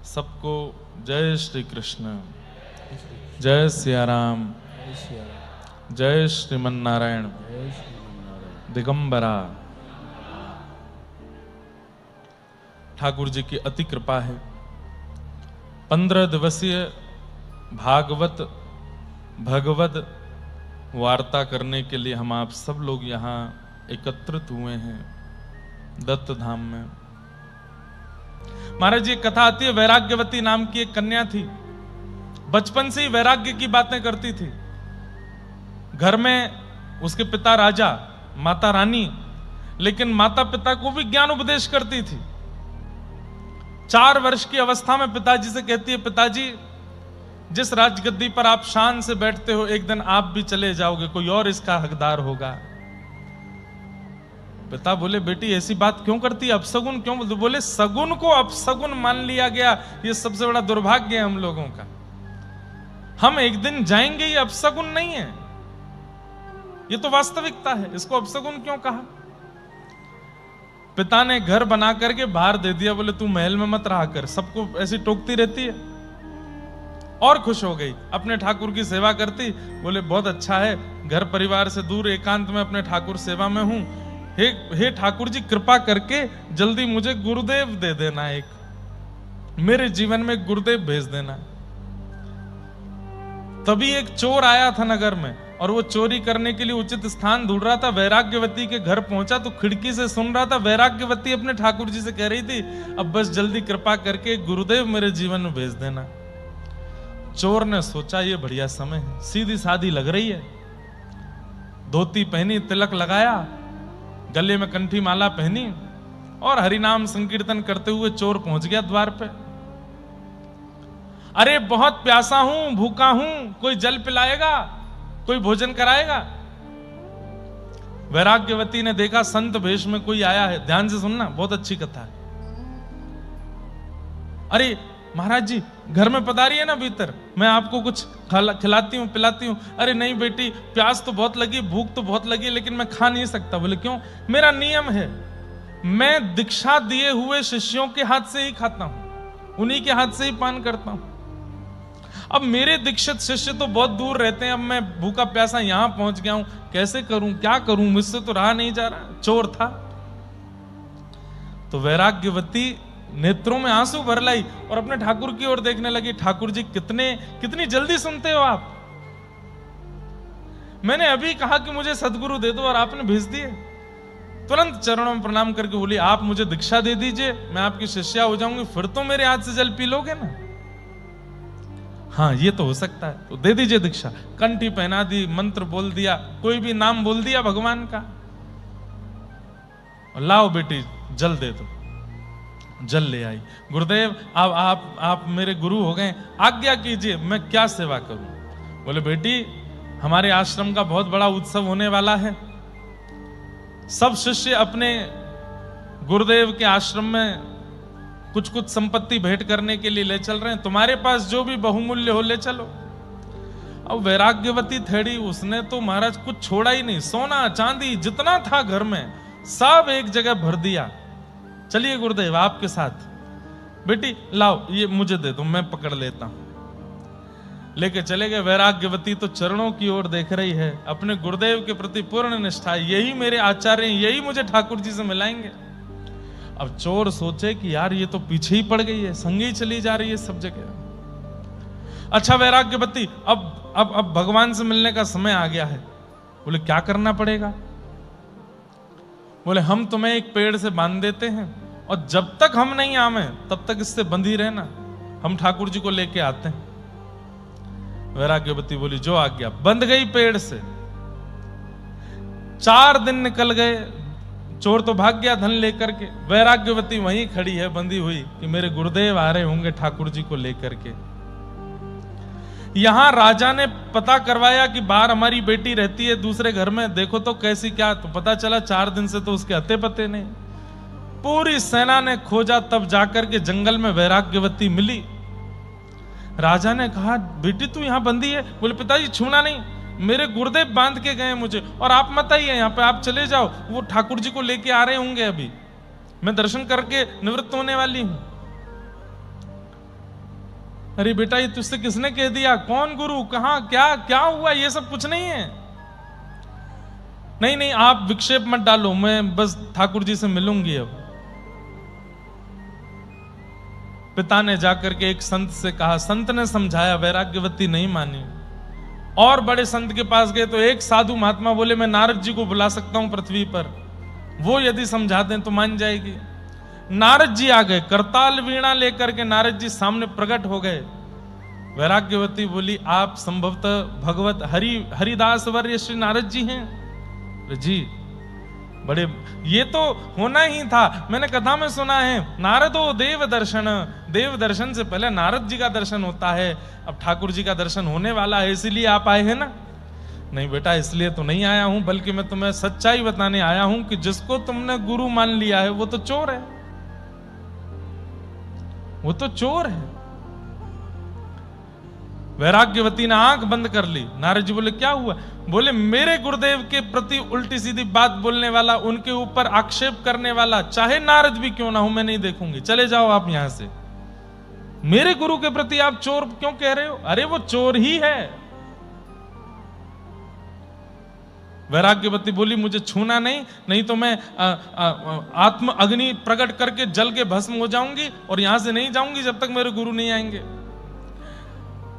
सबको जय श्री कृष्ण, जय सिया राम, जय श्रीमन नारायण, दिगंबरा। ठाकुर जी की अति कृपा है। 15 दिवसीय भागवत भगवत वार्ता करने के लिए हम आप सब लोग यहाँ एकत्रित हुए हैं दत्त धाम में। महाराज, ये कथा आती है, वैराग्यवती नाम की एक कन्या थी। बचपन से ही वैराग्य की बातें करती थी। घर में उसके पिता राजा, माता रानी, लेकिन माता पिता को भी ज्ञान उपदेश करती थी। 4 वर्ष की अवस्था में पिताजी से कहती है, पिताजी जिस राजगद्दी पर आप शान से बैठते हो, एक दिन आप भी चले जाओगे, कोई और इसका हकदार होगा। पिता बोले, बेटी ऐसी बात क्यों करती है, अपसगुन क्यों बोलते? बोले, सगुन को अपसगुन मान लिया गया, ये सबसे बड़ा दुर्भाग्य है हम लोगों का। हम एक दिन जाएंगे, ये अपसगुन नहीं है, ये तो वास्तविकता है, इसको अपसगुन क्यों कहा? पिता ने घर बना करके बाहर दे दिया, बोले तू महल में मत रहा कर, सबको ऐसी टोकती रहती है। और खुश हो गई, अपने ठाकुर की सेवा करती। बोले बहुत अच्छा है, घर परिवार से दूर एकांत में अपने ठाकुर सेवा में हूं। हे ठाकुर जी, कृपा करके जल्दी मुझे गुरुदेव दे देना, एक मेरे जीवन में गुरुदेव भेज देना। तभी एक चोर आया था नगर में, और वो चोरी करने के लिए उचित स्थान ढूंढ रहा था। वैराग्यवती के घर पहुंचा तो खिड़की से सुन रहा था। वैराग्यवती अपने ठाकुर जी से कह रही थी, अब बस जल्दी कृपा करके गुरुदेव मेरे जीवन में भेज देना। चोर ने सोचा ये बढ़िया समय है, सीधी सादी लग रही है। धोती पहनी, तिलक लगाया, गले में कंठी माला पहनी, और हरिनाम संकीर्तन करते हुए चोर पहुंच गया द्वार पे। अरे बहुत प्यासा हूं, भूखा हूं, कोई जल पिलाएगा, कोई भोजन कराएगा? वैराग्यवती ने देखा संत वेश में कोई आया है। ध्यान से सुनना, बहुत अच्छी कथा है। अरे महाराज जी, घर में पधारी है ना भीतर, मैं आपको कुछ खिलाती हूँ, पिलाती हूँ। अरे नहीं बेटी, प्यास तो बहुत लगी, भूख तो बहुत लगी, लेकिन मैं खा नहीं सकता। बोले क्यों? मेरा नियम है, मैं दीक्षा दिए हुए शिष्यों के हाथ से ही खाता हूं, उन्हीं के हाथ से ही पान करता हूं। अब मेरे दीक्षित शिष्य तो बहुत दूर रहते हैं, अब मैं भूखा प्यासा यहां पहुंच गया हूं, कैसे करूं, क्या करूं, मुझसे तो रहा नहीं जा रहा। चोर था। तो वैराग्यवती नेत्रों में आंसू भर लाई और अपने ठाकुर की ओर देखने लगी। ठाकुर जी, कितनी जल्दी सुनते हो आप। मैंने अभी कहा कि मुझे सदगुरु दे दो और आपने भेज दिए। तुरंत चरणों में प्रणाम करके बोली, आप मुझे दीक्षा दे दीजिए, मैं आपकी शिष्या हो जाऊंगी, फिर तो मेरे हाथ से जल पी लोगे ना। हाँ, ये तो हो सकता है, तो दे दीजिए दीक्षा। कंठी पहना दी, मंत्र बोल दिया, कोई भी नाम बोल दिया भगवान का। लाओ बेटी, जल दे दो। जल ले आई। गुरुदेव, आप मेरे गुरु हो गए, आज्ञा कीजिए, मैं क्या सेवा करूं? बोले बेटी, हमारे आश्रम का बहुत बड़ा उत्सव होने वाला है। सब शिष्य अपने गुरुदेव के आश्रम में कुछ कुछ संपत्ति भेंट करने के लिए ले चल रहे हैं, तुम्हारे पास जो भी बहुमूल्य हो ले चलो। अब वैराग्यवती थेड़ी, उसने तो महाराज कुछ छोड़ा ही नहीं, सोना चांदी जितना था घर में सब एक जगह भर दिया। चलिए गुरुदेव, आपके साथ। बेटी लाओ, ये मुझे दे दो, मैं पकड़ लेता हूं। लेके चले गए। वैराग्यवती तो चरणों की ओर देख रही है, अपने गुरुदेव के प्रति पूर्ण निष्ठा, यही मेरे आचार्य, यही मुझे ठाकुर जी से मिलाएंगे। अब चोर सोचे कि यार ये तो पीछे ही पड़ गई है, संग ही चली जा रही है सब जगह। अच्छा वैराग्यवती, अब भगवान से मिलने का समय आ गया है। बोले क्या करना पड़ेगा? बोले हम तुम्हें एक पेड़ से बांध देते हैं, और जब तक हम नहीं आवे तब तक इससे बंधी रहना, हम ठाकुर जी को लेके आते हैं। वैराग्यवती बोली जो आज्ञा। बंध गई पेड़ से। 4 दिन निकल गए, चोर तो भाग गया धन लेकर के। वैराग्यवती वहीं खड़ी है बंधी हुई कि मेरे गुरुदेव आ रहे होंगे ठाकुर जी को लेकर के। यहां राजा ने पता करवाया कि बाहर हमारी बेटी रहती है दूसरे घर में, देखो तो कैसी क्या। तो पता चला 4 दिन से तो उसके अते पते नहीं। पूरी सेना ने खोजा, तब जाकर के जंगल में वैराग्यवती मिली। राजा ने कहा, बेटी तू यहां बंदी है? बोले पिताजी छूना नहीं, मेरे गुरुदेव बांध के गए मुझे, और आप मत आइए यहाँ पे, आप चले जाओ, वो ठाकुर जी को लेके आ रहे होंगे, अभी मैं दर्शन करके निवृत्त होने वाली हूं। अरे बेटा ये तुझसे किसने कह दिया, कौन गुरु, कहां, क्या क्या हुआ, ये सब कुछ नहीं है। नहीं नहीं आप विक्षेप मत डालो, मैं बस ठाकुर जी से मिलूंगी। अब पिता ने जाकर के एक संत से कहा, संत ने समझाया, वैराग्यवती नहीं मानी। और बड़े संत के पास गए तो एक साधु महात्मा बोले मैं नारद जी को बुला सकता हूं पृथ्वी पर, वो यदि समझा दें तो मान जाएगी। नारद जी आ गए, करताल वीणा लेकर के नारद जी सामने प्रकट हो गए। वैराग्यवती बोली आप संभवतः भगवत हरिदास वर्य श्री नारद जी हैं। जी बड़े, ये तो होना ही था, मैंने कथा में सुना है नारदो देव दर्शन, देव दर्शन से पहले नारद जी का दर्शन होता है। अब ठाकुर जी का दर्शन होने वाला है, इसीलिए आप आए हैं ना। नहीं बेटा इसलिए तो नहीं आया हूं, बल्कि मैं तुम्हें सच्चाई बताने आया हूं कि जिसको तुमने गुरु मान लिया है वो तो चोर है, वो तो चोर है। वैराग्यवती ने आंख बंद कर ली। नारद जी बोले क्या हुआ? बोले मेरे गुरुदेव के प्रति उल्टी सीधी बात बोलने वाला, उनके ऊपर आक्षेप करने वाला, चाहे नारद भी क्यों ना हो, मैं नहीं देखूंगी, चले जाओ आप यहां से। मेरे गुरु के प्रति आप चोर क्यों कह रहे हो? अरे वो चोर ही है। वैराग्यवती बोली मुझे छूना नहीं, नहीं तो मैं आत्म अग्नि प्रकट करके जल के भस्म हो जाऊंगी और यहां से नहीं जाऊंगी जब तक मेरे गुरु नहीं आएंगे।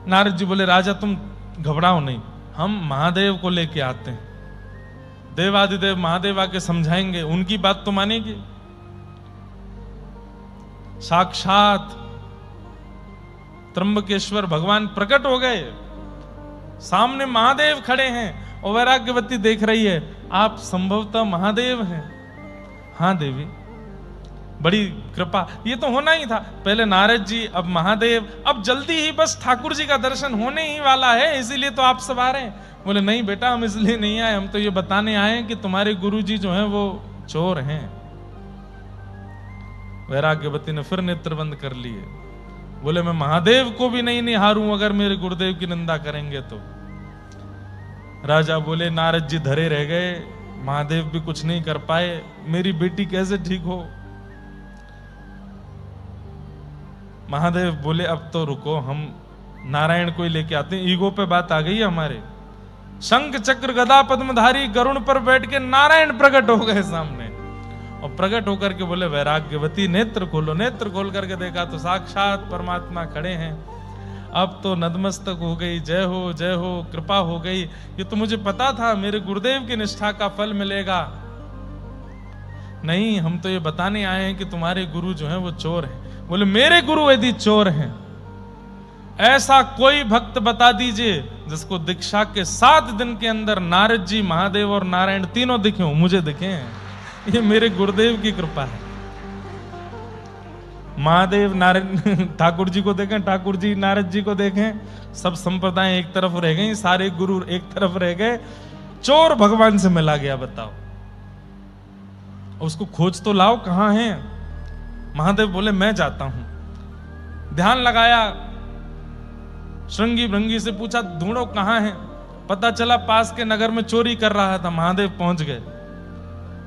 नारद जी बोले राजा तुम घबराओ नहीं, हम महादेव को लेके आते हैं, देवादिदेव महादेव आके समझाएंगे, उनकी बात तो मानेगी। साक्षात त्र्यंबकेश्वर भगवान प्रकट हो गए, सामने महादेव खड़े हैं और वैराग्यवती देख रही है, आप संभवतः महादेव हैं। हाँ देवी, बड़ी कृपा, ये तो होना ही था, पहले नारद जी अब महादेव, अब जल्दी ही बस ठाकुर जी का दर्शन होने ही वाला है, इसीलिए तो आप सब आ रहे हैं। बोले नहीं बेटा हम इसलिए नहीं आए, हम तो ये बताने आए हैं कि तुम्हारे गुरु जी जो हैं वो चोर हैं। वैराग्यवती ने फिर नेत्र बंद कर लिए। बोले मैं महादेव को भी नहीं निहारूं अगर मेरे गुरुदेव की निंदा करेंगे तो। राजा बोले नारद जी धरे रह गए, महादेव भी कुछ नहीं कर पाए, मेरी बेटी कैसे ठीक हो। महादेव बोले अब तो रुको, हम नारायण को ही लेके आते हैं, ईगो पे बात आ गई है हमारे। शंख चक्र गदा पद्मधारी गरुण पर बैठ के नारायण प्रकट हो गए सामने, और प्रकट होकर के बोले वैराग्यवती नेत्र खोलो। नेत्र खोल करके देखा तो साक्षात परमात्मा खड़े हैं। अब तो नतमस्तक हो गई, जय हो जय हो, कृपा हो गई। ये तो मुझे पता था मेरे गुरुदेव की निष्ठा का फल मिलेगा। नहीं, हम तो ये बताने आए हैं कि तुम्हारे गुरु जो हैं वो चोर हैं। बोले मेरे गुरु यदि चोर हैं, ऐसा कोई भक्त बता दीजिए जिसको दीक्षा के 7 दिन के अंदर नारद जी, महादेव और नारायण तीनों दिखे हो। मुझे दिखे हैं, ये मेरे गुरुदेव की कृपा है। महादेव नारायण ठाकुर जी को देखें, ठाकुर जी नारद जी को देखें, सब संप्रदाय एक तरफ रह गई, सारे गुरु एक तरफ रह गए, चोर भगवान से मिला गया। बताओ, उसको खोज तो लाओ, कहां है? महादेव बोले मैं जाता हूं। ध्यान लगाया, श्रृंगी भृंगी से पूछा ढूंढो कहां है। पता चला पास के नगर में चोरी कर रहा था। महादेव पहुंच गए।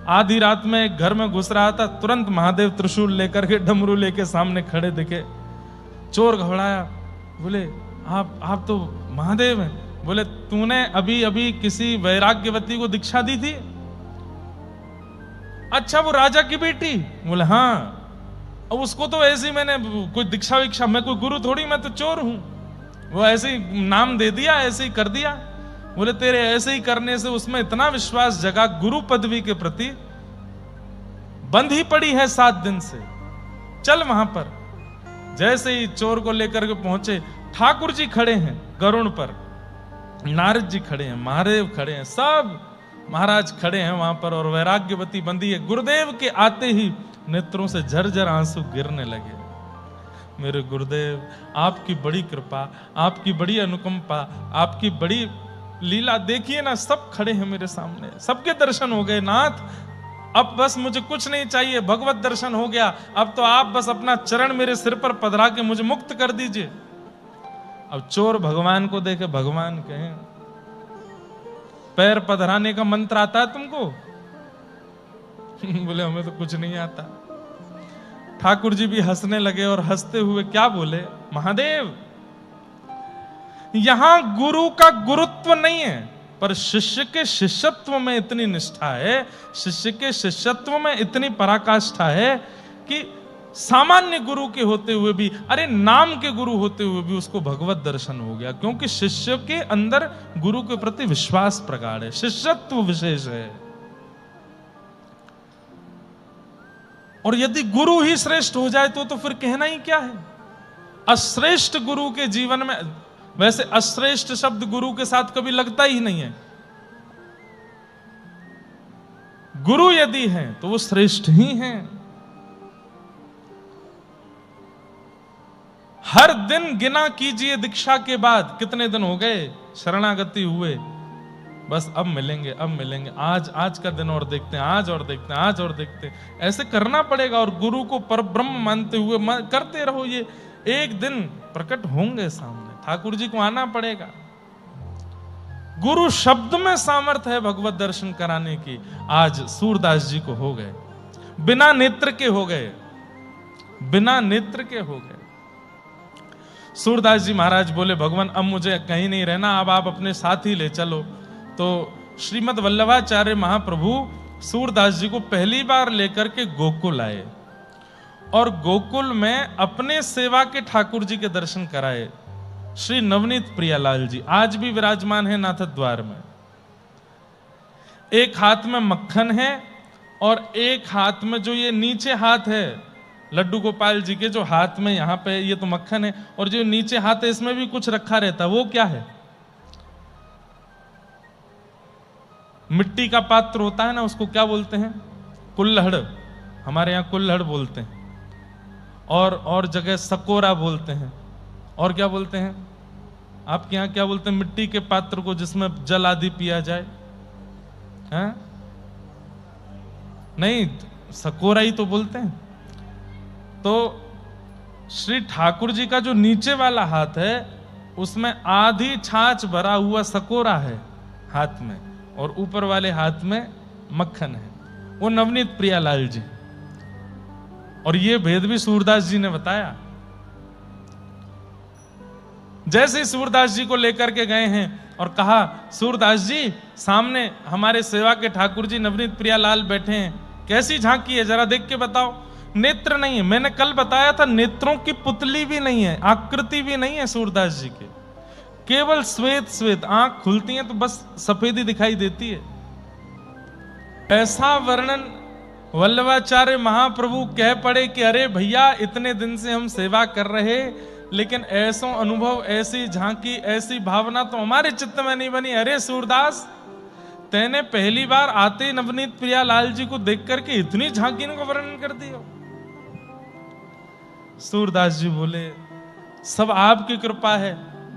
आधी रात में एक घर में घुस रहा था, तुरंत महादेव त्रिशूल लेकर के, डमरू लेके सामने खड़े दिखे। चोर घबराया, बोले आप तो महादेव हैं। बोले तूने अभी अभी किसी वैराग्यवती को दीक्षा दी थी? अच्छा वो राजा की बेटी? बोले हाँ। अब उसको तो ऐसे ही मैंने कोई दीक्षा विक्षा, मैं कोई गुरु थोड़ी, मैं तो चोर हूं, वो ऐसे ही नाम दे दिया, ऐसे ही कर दिया। बोले तेरे ऐसे ही करने से उसमें इतना विश्वास जगा गुरु पदवी के प्रति, बंद ही पड़ी है 7 दिन से, चल वहां पर। जैसे ही चोर को लेकर के पहुंचे, ठाकुर जी खड़े हैं गरुण पर, नारद जी खड़े हैं, महादेव खड़े हैं, सब महाराज खड़े हैं वहां पर, और वैराग्यवती बंदी है। गुरुदेव के आते ही नेत्रों से झरझर आंसू गिरने लगे। मेरे गुरुदेव आपकी बड़ी कृपा, आपकी बड़ी अनुकंपा, आपकी बड़ी लीला, देखिए ना सब खड़े हैं मेरे सामने, सबके दर्शन हो गए नाथ। अब बस मुझे कुछ नहीं चाहिए, भगवत दर्शन हो गया, अब तो आप बस अपना चरण मेरे सिर पर पधरा के मुझे मुक्त कर दीजिए। अब चोर भगवान को देखे, भगवान कहें पैर पधराने का मंत्र आता है तुमको? बोले हमें तो कुछ नहीं आता। ठाकुर जी भी हंसने लगे और हंसते हुए क्या बोले, महादेव यहां गुरु का गुरुत्व नहीं है, पर शिष्य के शिष्यत्व में इतनी निष्ठा है, शिष्य के शिष्यत्व में इतनी पराकाष्ठा है कि सामान्य गुरु के होते हुए भी, अरे नाम के गुरु होते हुए भी उसको भगवत दर्शन हो गया, क्योंकि शिष्य के अंदर गुरु के प्रति विश्वास प्रगाढ़ है, शिष्यत्व विशेष है। और यदि गुरु ही श्रेष्ठ हो जाए तो फिर कहना ही क्या है। अश्रेष्ठ गुरु के जीवन में, वैसे अश्रेष्ठ शब्द गुरु के साथ कभी लगता ही नहीं है। गुरु यदि हैं तो वो श्रेष्ठ ही हैं। हर दिन गिना कीजिए दीक्षा के बाद, कितने दिन हो गए शरणागति हुए, बस अब मिलेंगे अब मिलेंगे, आज का दिन और देखते हैं, आज और देखते हैं, आज और देखते हैं, ऐसे करना पड़ेगा। और गुरु को परब्रह्म मानते हुए करते रहो, ये एक दिन प्रकट होंगे सामने, ठाकुर जी को आना पड़ेगा। गुरु शब्द में सामर्थ है भगवत दर्शन कराने की। आज सूरदास जी को हो गए, बिना नेत्र के हो गए, बिना नेत्र के हो गए। सूरदास जी महाराज बोले, भगवान अब मुझे कहीं नहीं रहना, अब आप अपने साथ ही ले चलो। तो श्रीमद वल्लभाचार्य महाप्रभु सूरदास जी को पहली बार लेकर के गोकुल आए और गोकुल में अपने सेवा के ठाकुर जी के दर्शन कराए। श्री नवनीत प्रियालाल जी आज भी विराजमान है नाथ द्वार में। एक हाथ में मक्खन है और एक हाथ में जो ये नीचे हाथ है लड्डू गोपाल जी के, जो हाथ में यहां पे ये तो मक्खन है, और जो नीचे हाथ है इसमें भी कुछ रखा रहता है, वो क्या है? मिट्टी का पात्र होता है ना, उसको क्या बोलते हैं? कुल्हड़, हमारे यहां कुल्हड़ बोलते हैं, और जगह सकोरा बोलते हैं, और क्या बोलते हैं आपके यहां, क्या बोलते हैं मिट्टी के पात्र को जिसमें जल आदि पिया जाए? हैं? नहीं, सकोरा ही तो बोलते हैं। तो श्री ठाकुर जी का जो नीचे वाला हाथ है उसमें आधी छाछ भरा हुआ सकोरा है हाथ में, और ऊपर वाले हाथ में मक्खन है, वो नवनीत प्रियालाल जी। और ये भेद भी सूरदास जी ने बताया। जैसे ही सूरदास जी को लेकर के गए हैं और कहा, सूरदास जी सामने हमारे सेवा के ठाकुर जी नवनीत प्रियालाल बैठे हैं, कैसी झांकी है जरा देख के बताओ। नेत्र नहीं है, मैंने कल बताया था नेत्रों की पुतली भी नहीं है, आकृति भी नहीं है सूरदास जी के, केवल श्वेत श्वेत, आंख खुलती है तो बस सफेदी दिखाई देती है। ऐसा वर्णन वल्लभाचार्य महाप्रभु कह पड़े कि अरे भैया इतने दिन से हम सेवा कर रहे, लेकिन ऐसा अनुभव, ऐसी झांकी, ऐसी भावना तो हमारे चित्त में नहीं बनी। अरे सूरदास, तैने पहली बार आते नवनीत प्रियालाल जी को देख करके इतनी झांकी को वर्णन कर दिया। सूरदास जी बोले, सब आपकी कृपा है,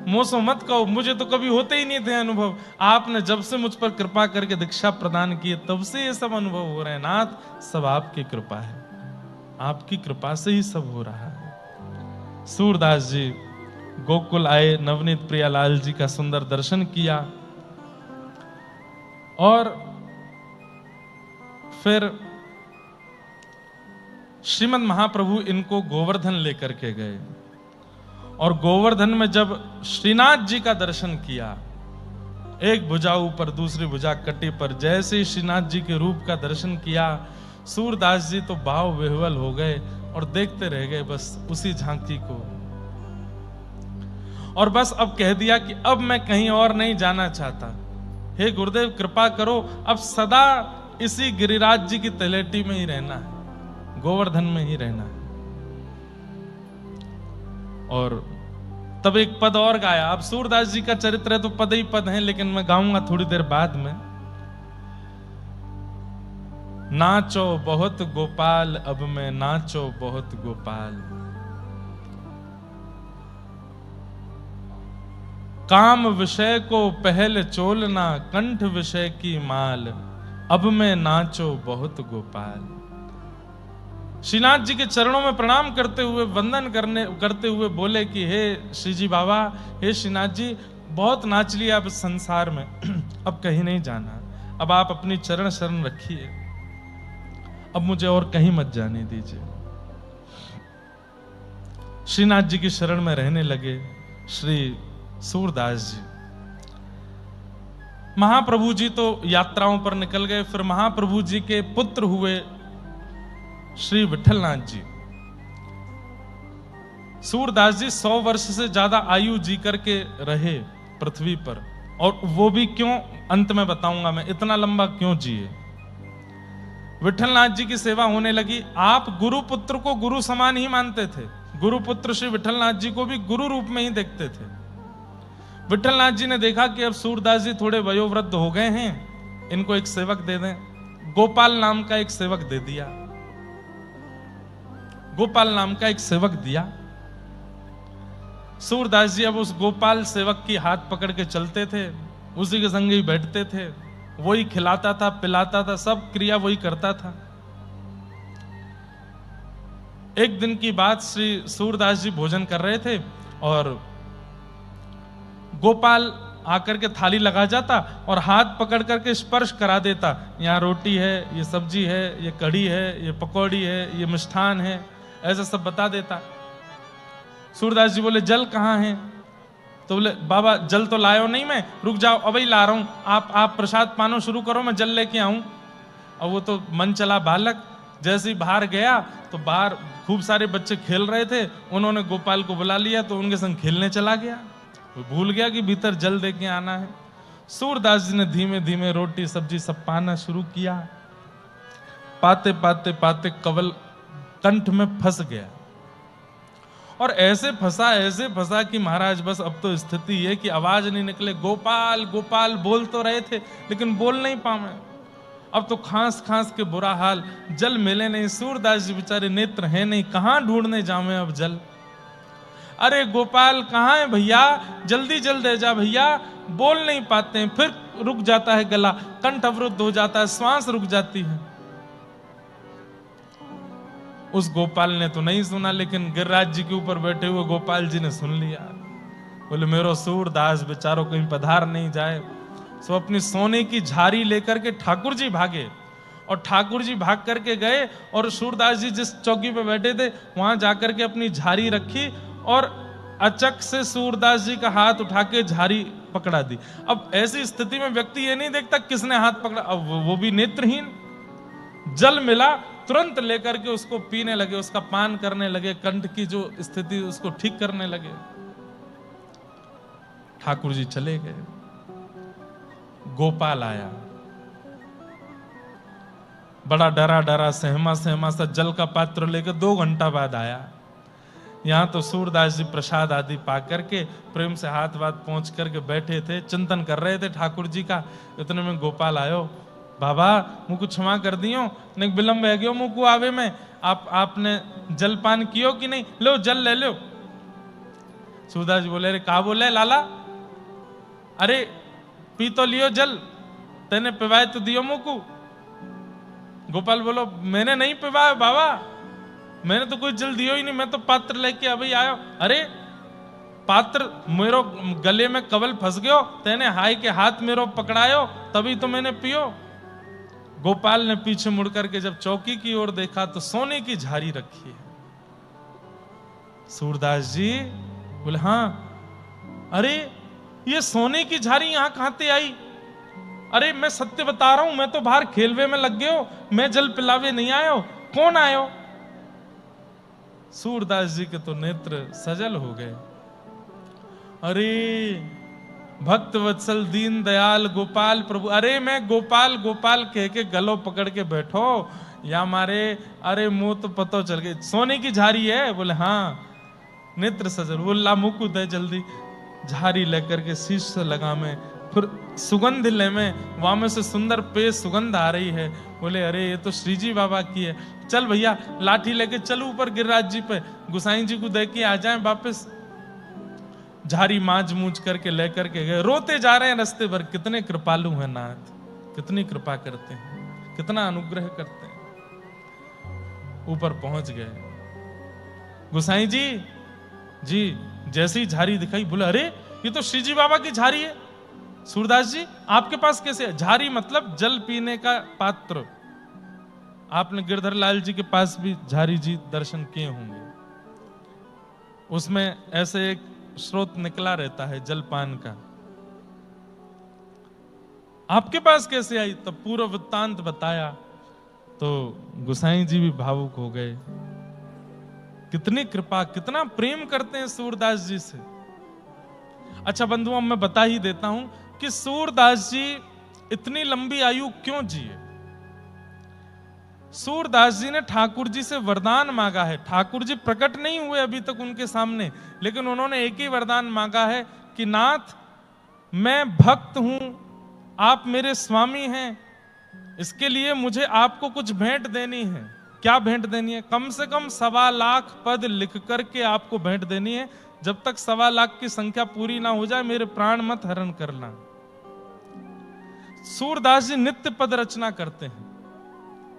मोसो मत कहो, मुझे तो कभी होते ही नहीं थे अनुभव, आपने जब से मुझ पर कृपा करके दीक्षा प्रदान की तब से ये सब अनुभव हो रहे हैं। नाथ, सब आपकी कृपा है, आपकी कृपा से ही सब हो रहा है। सूरदास जी गोकुल आए, नवनीत प्रियालाल जी का सुंदर दर्शन किया और फिर श्रीमद महाप्रभु इनको गोवर्धन लेकर के गए, और गोवर्धन में जब श्रीनाथ जी का दर्शन किया, एक भुजा ऊपर दूसरी भुजा कटी पर, जैसे ही श्रीनाथ जी के रूप का दर्शन किया, सूरदास जी तो भाव विह्वल हो गए और देखते रह गए बस उसी झांकी को। और बस अब कह दिया कि अब मैं कहीं और नहीं जाना चाहता, हे गुरुदेव कृपा करो, अब सदा इसी गिरिराज जी की तलेटी में ही रहना है, गोवर्धन में ही रहना है। और तब एक पद और गाया। अब सूरदास जी का चरित्र है तो पद ही पद है, लेकिन मैं गाऊंगा थोड़ी देर बाद में। नाचो बहुत गोपाल, अब मैं नाचो बहुत गोपाल, काम विषय को पहल चोलना, कंठ विषय की माल, अब मैं नाचो बहुत गोपाल। श्रीनाथ जी के चरणों में प्रणाम करते हुए, वंदन करते हुए बोले कि हे श्री जी बाबा, हे श्रीनाथ जी, बहुत नाच लिया अब संसार में, अब कहीं नहीं जाना, अब आप अपनी चरण शरण रखिए, अब मुझे और कहीं मत जाने दीजिए। श्रीनाथ जी की शरण में रहने लगे। श्री सूरदास जी। महाप्रभु जी तो यात्राओं पर निकल गए, फिर महाप्रभु जी के पुत्र हुए श्री विठलनाथ जी। सूरदास जी 100 वर्ष से ज्यादा आयु जी करके रहे पृथ्वी पर, और वो भी क्यों, अंत में बताऊंगा मैं इतना लंबा क्यों जिए। विठलनाथ जी की सेवा होने लगी। आप गुरु पुत्र को गुरु समान ही मानते थे, गुरु पुत्र श्री विठलनाथ जी को भी गुरु रूप में ही देखते थे। विठलनाथ जी ने देखा कि अब सूरदास जी थोड़े वयोवृद्ध हो गए हैं, इनको एक सेवक दे दें। गोपाल नाम का एक सेवक दे दिया, गोपाल नाम का एक सेवक दिया। सूरदास जी अब उस गोपाल सेवक की हाथ पकड़ के चलते थे, उसी के संग ही बैठते थे, वही खिलाता था, पिलाता था, सब क्रिया वही करता था। एक दिन की बात, श्री सूरदास जी भोजन कर रहे थे और गोपाल आकर के थाली लगा जाता और हाथ पकड़ करके स्पर्श करा देता। यहाँ रोटी है, ये सब्जी है, ये कढ़ी है, ये पकौड़ी है, ये मिष्ठान है, ऐसा सब बता देता। सूरदास जी बोले जल कहाँ है? तो बोले बाबा जल तो लायो नहीं मैं, रुक जाओ अभी ला रहा हूं, आप प्रसाद पानो शुरू करो, मैं जल लेके आऊं। और वो तो मन चला बालक, जैसे ही बाहर गया तो बाहर खूब सारे बच्चे खेल रहे थे, उन्होंने गोपाल को बुला लिया तो उनके संग खेलने चला गया। वो भूल गया कि भीतर जल दे के आना है। सूरदास जी ने धीमे धीमे रोटी सब्जी सब पाना शुरू किया। पाते पाते पाते कवल कंठ में फंस गया, और ऐसे फंसा कि महाराज बस अब तो स्थिति है कि आवाज नहीं निकले। गोपाल गोपाल बोल तो रहे थे लेकिन बोल नहीं पाए। अब तो खांस खांस के बुरा हाल, जल मिले नहीं। सूरदास जी बेचारे नेत्र हैं नहीं, कहां ढूंढने जावे अब जल। अरे गोपाल कहां है भैया, जल्दी जल दे जा भैया। बोल नहीं पाते हैं, फिर रुक जाता है गला, कंठ अवरुद्ध हो जाता है, श्वास रुक जाती है। उस गोपाल ने तो नहीं सुना, लेकिन गिरिराज जी के ऊपर बैठे हुए गोपाल जी ने सुन लिया। बोले मेरो सूरदास बेचारो कहीं पधार नहीं जाए। सो अपनी सोने की झारी लेकर के ठाकुर जी भागे, और ठाकुर जी भाग करके गए और सूरदास जी जिस चौकी पे बैठे थे वहां जाकर के अपनी झारी रखी, और अचक से सूरदास जी का हाथ उठा के झारी पकड़ा दी। अब ऐसी स्थिति में व्यक्ति ये नहीं देखता किसने हाथ पकड़ा, अब वो भी नेत्रहीन। जल मिला, तुरंत लेकर के उसको पीने लगे, उसका पान करने लगे, कंठ की जो स्थिति उसको ठीक करने लगे। ठाकुर जी चले गए। गोपाल आया, बड़ा डरा डरा सहमा सहमा सा जल का पात्र लेकर 2 घंटा बाद आया। यहां तो सूरदास जी प्रसाद आदि पा करके प्रेम से हाथ वाथ पहुंच करके बैठे थे, चिंतन कर रहे थे ठाकुर जी का। इतने में गोपाल आयो, बाबा मुझको क्षमा कर दियो, नहीं विलंब है गयो मुझको आवे में, आपने जलपान कियो कि नहीं, लो जल ले लो। सूरदास जी बोले अरे का बोले लाला, अरे पी तो लियो जल, तेने पिवाए तो दियो मुझको। गोपाल बोलो मैंने नहीं पिवाया बाबा, मैंने तो कोई जल दियो ही नहीं, मैं तो पात्र लेके अभी आयो। अरे पात्र मेरो गले में कवल फंस गयो, तेने हाय के हाथ मेरो पकड़ायो तभी तो मैंने पियो। गोपाल ने पीछे मुड़ करके जब चौकी की ओर देखा तो सोने की झारी रखी है। सूरदास जी बोले हाँ, अरे ये सोने की झारी यहां कहां से आई? अरे मैं सत्य बता रहा हूं, मैं तो बाहर खेलवे में लग गयो, मैं जल पिलावे नहीं आयो, कौन आयो? सूरदास जी के तो नेत्र सजल हो गए। अरे भक्त वत्सल दीन दयाल गोपाल प्रभु, अरे मैं गोपाल गोपाल कह के गलो पकड़ के बैठो या मारे, अरे मुंह तो पतो चल गए सोने की झारी है। बोले हाँ, नेत्र सजल। वो ला मुकु दे जल्दी, झारी लेकर के शीश से लगा में, फिर सुगंध ले में, वहां में से सुंदर पे सुगंध आ रही है। बोले अरे ये तो श्री जी बाबा की है, चल भैया लाठी लेके चलो ऊपर गिरिराज जी पे, गुसाई जी को दे के आ जाए वापस। झारी मांझ मूझ करके लेकर के गए, रोते जा रहे हैं रास्ते भर। कितने कृपालु हैं नाथ, कितनी कृपा करते हैं, कितना अनुग्रह करते हैं। ऊपर पहुंच गए। गुसाई जी जैसी ही झारी दिखाई, बोले अरे ये तो श्री जी बाबा की झारी है। सूरदास जी आपके पास कैसे है? झारी मतलब जल पीने का पात्र। आपने गिरधर लाल जी के पास भी झारी जी दर्शन किए होंगे। उसमें ऐसे एक स्रोत निकला रहता है जलपान का, आपके पास कैसे आई? तब पूरा वृत्तांत बताया तो गोसाई जी भी भावुक हो गए। कितनी कृपा, कितना प्रेम करते हैं सूरदास जी से। अच्छा बंधुओं, मैं बता ही देता हूं कि सूरदास जी इतनी लंबी आयु क्यों जिए। सूरदास जी ने ठाकुर जी से वरदान मांगा है। ठाकुर जी प्रकट नहीं हुए अभी तक उनके सामने, लेकिन उन्होंने एक ही वरदान मांगा है कि नाथ, मैं भक्त हूं, आप मेरे स्वामी हैं, इसके लिए मुझे आपको कुछ भेंट देनी है। क्या भेंट देनी है? कम से कम 1.25 लाख पद लिख करके आपको भेंट देनी है। जब तक 1.25 लाख की संख्या पूरी ना हो जाए मेरे प्राण मत हरण करना। सूरदास जी नित्य पद रचना करते हैं,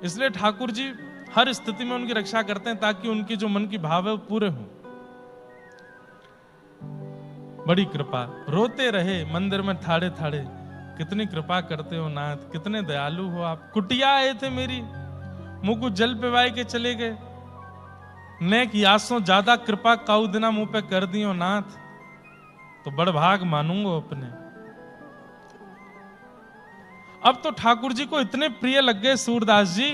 इसलिए ठाकुर जी हर स्थिति में उनकी रक्षा करते हैं ताकि उनकी जो मन की भाव है वो पूरे हों। बड़ी कृपा, रोते रहे मंदिर में ठाड़े ठाड़े, कितनी कृपा करते हो नाथ, कितने दयालु हो आप। कुटिया आए थे मेरी, मुंह को जल पिवाए के चले गए। नेक यासों ज्यादा कृपा काऊ दिना मुंह पे कर दियो नाथ, तो बड़ भाग मानूंगा अपने। अब तो ठाकुर जी को इतने प्रिय लग गए सूरदास जी।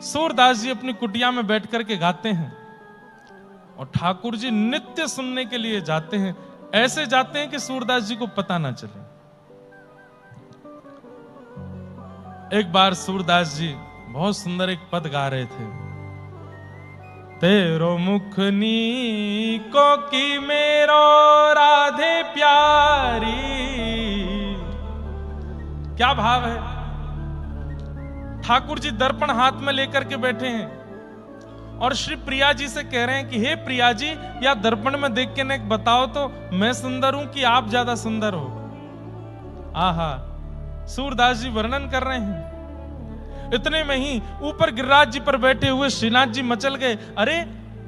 सूरदास जी अपनी कुटिया में बैठ करके गाते हैं और ठाकुर जी नित्य सुनने के लिए जाते हैं। ऐसे जाते हैं कि सूरदास जी को पता ना चले। एक बार सूरदास जी बहुत सुंदर एक पद गा रहे थे। तेरो मुख नीको की मेरो राधे प्यारी। क्या भाव है? ठाकुर जी दर्पण हाथ में लेकर के बैठे हैं और श्री प्रिया जी से कह रहे हैं कि हे प्रिया जी, या दर्पण में देख के नेक बताओ तो मैं सुंदर हूं कि आप ज्यादा सुंदर हो। आहा, सूरदास जी वर्णन कर रहे हैं। इतने में ही ऊपर गिरिराज जी पर बैठे हुए श्रीनाथ जी मचल गए। अरे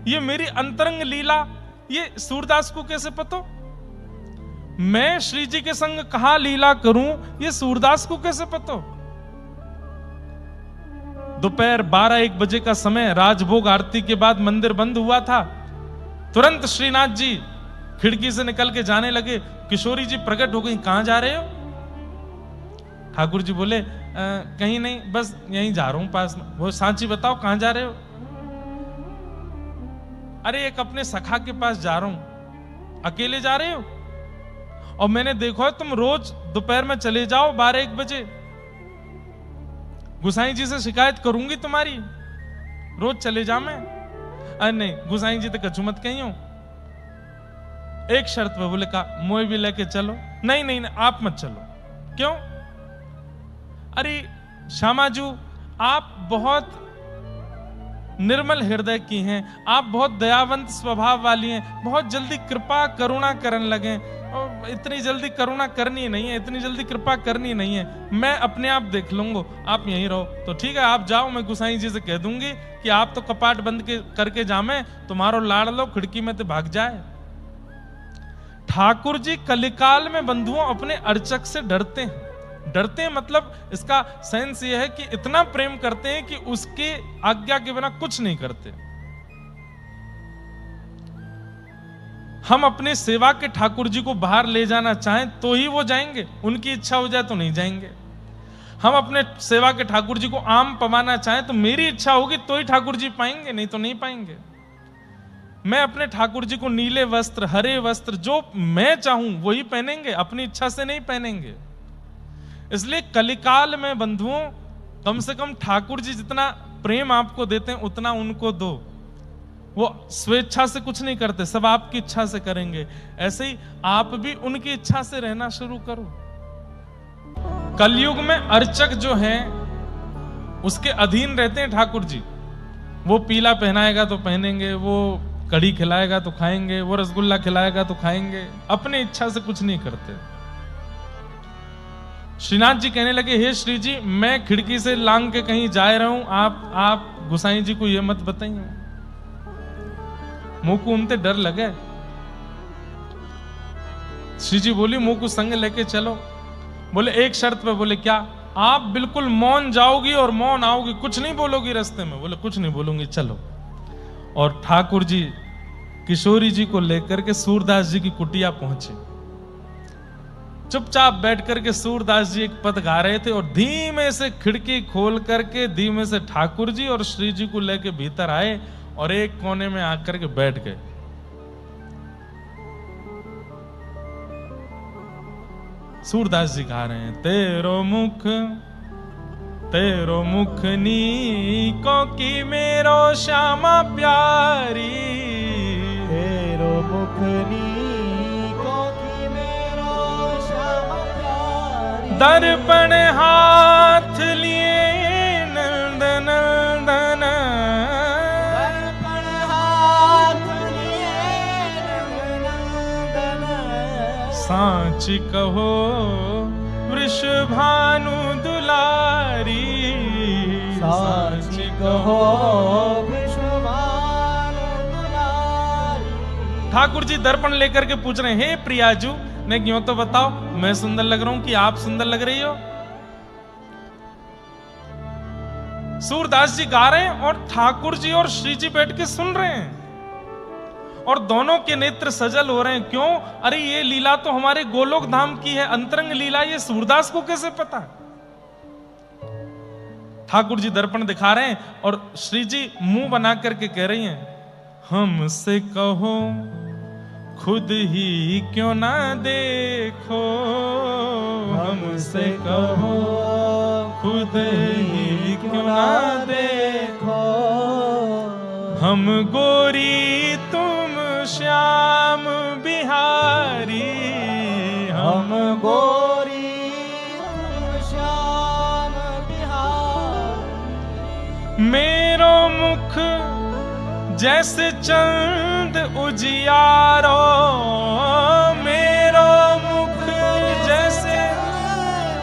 ये मेरी अंतरंग लीला, ये सूरदास को कैसे पता? मैं श्री जी के संग कहां लीला करूं, ये सूरदास को कैसे पता? दोपहर 12-1 बजे का समय, राजभोग आरती के बाद मंदिर बंद हुआ था। तुरंत श्रीनाथ जी खिड़की से निकल के जाने लगे। किशोरी जी प्रकट हो गई, कहां जा रहे हो? ठाकुर जी बोले कहीं नहीं, बस यहीं जा रहा हूं पास में। वो सांची बताओ कहां जा रहे हो? अरे एक अपने सखा के पास जा रहा हूं। अकेले जा रहे हो? और मैंने देखो है तुम रोज दोपहर में चले जाओ 12-1 बजे। गुसाई जी से शिकायत करूंगी तुम्हारी, रोज चले जा। मैं अरे नहीं, गुसाई जी तो कछु मत कही हो। एक शर्त पे बोले का मोए भी लेके चलो। नहीं नहीं, नहीं आप मत चलो। क्यों? अरे श्यामाजू, आप बहुत निर्मल हृदय की हैं, आप बहुत दयावंत स्वभाव वाली हैं, बहुत जल्दी कृपा करुणा करने लगे। और इतनी जल्दी करुणा करनी नहीं है, इतनी जल्दी कृपा करनी नहीं है, मैं अपने आप देख लूंगा, आप यहीं रहो। तो ठीक है आप जाओ, मैं गुसाई जी से कह दूंगी कि आप तो कपाट बंद करके जामे, तुम्हारो लाड़ लो खिड़की में तो भाग जाए। ठाकुर जी कलिकाल में बंधुओं अपने अर्चक से डरते हैं। डरते हैं मतलब इसका सेंस यह है कि इतना प्रेम करते हैं कि उसके आज्ञा के बिना कुछ नहीं करते। हम अपने सेवा के ठाकुर जी को बाहर ले जाना चाहें तो ही वो जाएंगे, उनकी इच्छा हो जाए तो नहीं जाएंगे। हम अपने सेवा के ठाकुर जी को आम पवाना चाहें तो मेरी इच्छा होगी तो ही ठाकुर जी पाएंगे, नहीं तो नहीं पाएंगे। मैं अपने ठाकुर जी को नीले वस्त्र, हरे वस्त्र, जो मैं चाहूं वही पहनेंगे, अपनी इच्छा से नहीं पहनेंगे। इसलिए कलिकाल में बंधुओं कम से कम ठाकुर जी जितना प्रेम आपको देते हैं उतना उनको दो। वो स्वेच्छा से कुछ नहीं करते, सब आपकी इच्छा से करेंगे। ऐसे ही आप भी उनकी इच्छा से रहना शुरू करो। कलयुग में अर्चक जो हैं उसके अधीन रहते हैं ठाकुर जी। वो पीला पहनाएगा तो पहनेंगे, वो कड़ी खिलाएगा तो खाएंगे, वो रसगुल्ला खिलाएगा तो खाएंगे, अपनी इच्छा से कुछ नहीं करते। श्रीनाथ जी कहने लगे, हे श्री जी, मैं खिड़की से लांग के कहीं जा रहा हूं, आप गुसाई जी को ये मत बताइए। मुंह को उनते डर लगे। श्री जी बोली, मुंह को संग लेके चलो। बोले एक शर्त पे। बोले क्या? आप बिल्कुल मौन जाओगी और मौन आओगी, कुछ नहीं बोलोगी रास्ते में। बोले कुछ नहीं बोलूंगी, चलो। और ठाकुर जी किशोरी जी को लेकर के सूरदास जी की कुटिया पहुंचे। चुपचाप बैठ करके सूरदास जी एक पद गा रहे थे और धीमे से खिड़की खोल करके धीमे से ठाकुर जी और श्री जी को लेके भीतर आए और एक कोने में आकर के बैठ गए। सूरदास जी गा रहे हैं, तेरो मुख नीको की मेरो श्यामा प्यारी, तेरो मुख नीको की मेरो श्यामा प्यारी, दर्पण हाथ लिए नंद नंदन, दर्पण हाथ लिए नंद नंदन, सांच कहो वृषभानु दुलारी, सांच कहो वृषभानु दुलारी। ठाकुर जी दर्पण लेकर के पूछ रहे हैं, हे प्रियाजू ने क्यों तो बताओ, मैं सुंदर लग रहा हूं कि आप सुंदर लग रही हो? सूरदास जी गा रहे हैं और ठाकुर जी और श्री जी बैठ के सुन रहे हैं और दोनों के नेत्र सजल हो रहे हैं। क्यों? अरे ये लीला तो हमारे गोलोक धाम की है, अंतरंग लीला, ये सूरदास को कैसे पता? ठाकुर जी दर्पण दिखा रहे हैं और श्री जी मुंह बना करके कह रही हैं, हमसे कहो खुद ही क्यों ना देखो, हमसे कहो खुद ही क्यों ना देखो, हम गोरी तुम श्याम बिहारी, हम गोरी तुम श्याम बिहारी, मेरो मुख जैसे चंद उजियारो, मेरो मुख जैसे